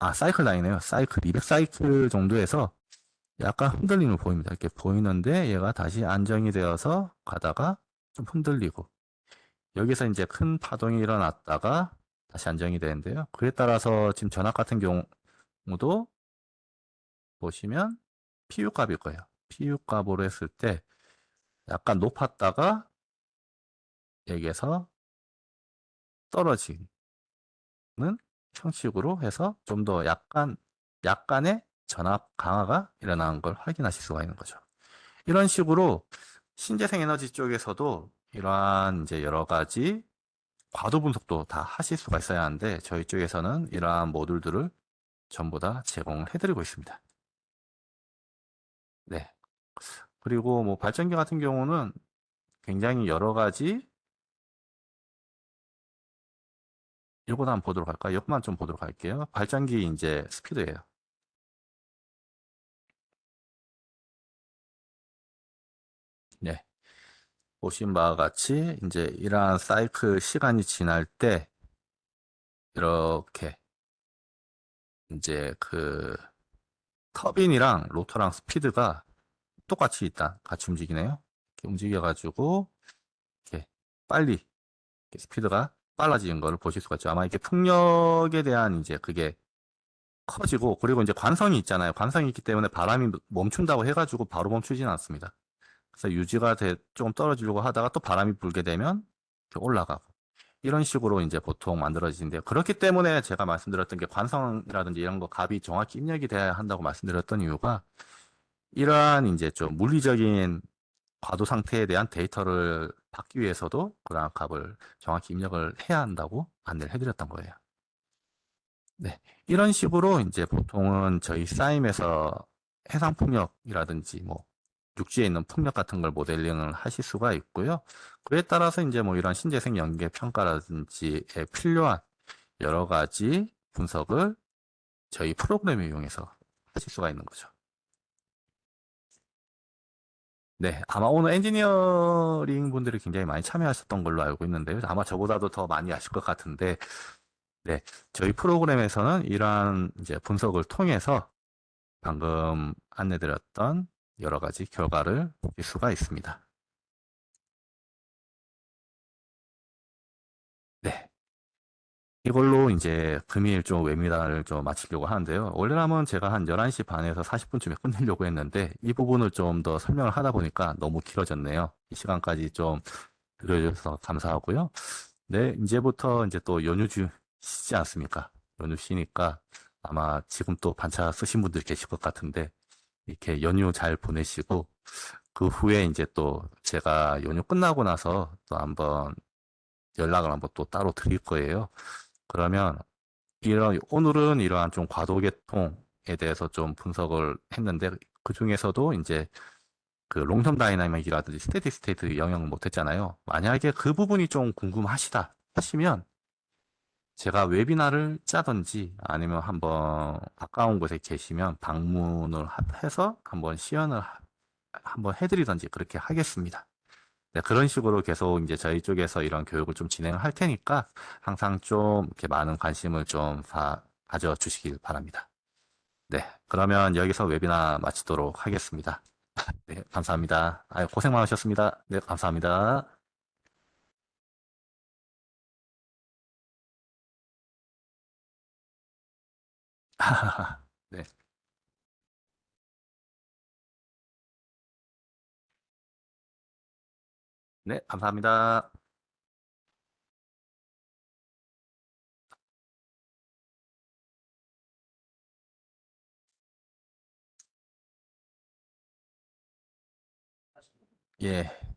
A: 아, 사이클 라인이에요. 사이클 200사이클 정도에서 약간 흔들림을 보입니다. 이렇게 보이는데 얘가 다시 안정이 되어서 가다가 좀 흔들리고 여기서 이제 큰 파동이 일어났다가 다시 안정이 되는데요. 그에 따라서 지금 전압 같은 경우도 보시면 PU 값일 거예요. PU 값으로 했을 때 약간 높았다가 여기에서 떨어지는 형식으로 해서 좀 더 약간의 전압 강화가 일어나는 걸 확인하실 수가 있는 거죠. 이런 식으로 신재생 에너지 쪽에서도 이러한 이제 여러 가지 과도 분석도 다 하실 수가 있어야 하는데 저희 쪽에서는 이러한 모듈들을 전부 다 제공을 해드리고 있습니다. 네. 그리고 뭐 발전기 같은 경우는 굉장히 여러 가지 요거 한번 보도록 할까요? 요것만 좀 보도록 할게요. 발전기 이제 스피드예요. 네. 보신 바와 같이 이제 이러한 사이클 시간이 지날 때 이렇게 이제 그 터빈이랑 로터랑 스피드가 똑같이 일단 같이 움직이네요. 이렇게 움직여가지고 이렇게 빨리 스피드가 빨라지는 걸 보실 수가 있죠. 아마 이게 풍력에 대한 이제 그게 커지고 그리고 이제 관성이 있잖아요. 관성이 있기 때문에 바람이 멈춘다고 해가지고 바로 멈추지는 않습니다. 그래서 유지가 조금 떨어지려고 하다가 또 바람이 불게 되면 이렇게 올라가고 이런 식으로 이제 보통 만들어지는데요. 그렇기 때문에 제가 말씀드렸던 게 관성이라든지 이런 거 값이 정확히 입력이 돼야 한다고 말씀드렸던 이유가 이러한 이제 좀 물리적인 과도 상태에 대한 데이터를 받기 위해서도 그러한 값을 정확히 입력을 해야 한다고 안내를 해드렸던 거예요. 네. 이런 식으로 이제 보통은 저희 싸임에서 해상풍력이라든지 뭐 육지에 있는 풍력 같은 걸 모델링을 하실 수가 있고요. 그에 따라서 이제 뭐 이런 신재생 연계 평가라든지에 필요한 여러 가지 분석을 저희 프로그램을 이용해서 하실 수가 있는 거죠. 네, 아마 오늘 엔지니어링 분들이 굉장히 많이 참여하셨던 걸로 알고 있는데요. 아마 저보다도 더 많이 아실 것 같은데, 네, 저희 프로그램에서는 이러한 이제 분석을 통해서 방금 안내드렸던 여러 가지 결과를 볼 수가 있습니다. 네, 이걸로 이제 금일 좀 웨비나를 좀 마치려고 하는데요. 원래라면 제가 한 11시 반에서 40분쯤에 끝내려고 했는데, 이 부분을 좀 더 설명을 하다 보니까 너무 길어졌네요. 이 시간까지 좀 들어주셔서 감사하고요. 네, 이제부터 이제 또 쉬지 않습니까? 연휴 쉬니까 아마 지금 또 반차 쓰신 분들 계실 것 같은데, 이렇게 연휴 잘 보내시고, 그 후에 이제 또 제가 연휴 끝나고 나서 또 한번 연락을 한번 또 따로 드릴 거예요. 그러면 오늘은 이러한 좀 과도계통에 대해서 좀 분석을 했는데, 그 중에서도 이제 그 롱텀 다이나믹이라든지 스테디 스테이트 영역을 못했잖아요. 만약에 그 부분이 좀 궁금하시다 하시면 제가 웨비나를 짜든지 아니면 한번 가까운 곳에 계시면 방문을 해서 한번 한번 해드리든지 그렇게 하겠습니다. 네, 그런 식으로 계속 이제 저희 쪽에서 이런 교육을 좀 진행을 할 테니까 항상 좀 이렇게 많은 관심을 좀 가져주시길 바랍니다. 네, 그러면 여기서 웨비나 마치도록 하겠습니다. 네, 감사합니다. 아유, 고생 많으셨습니다. 네, 감사합니다. 네, 네, 감사합니다. 예.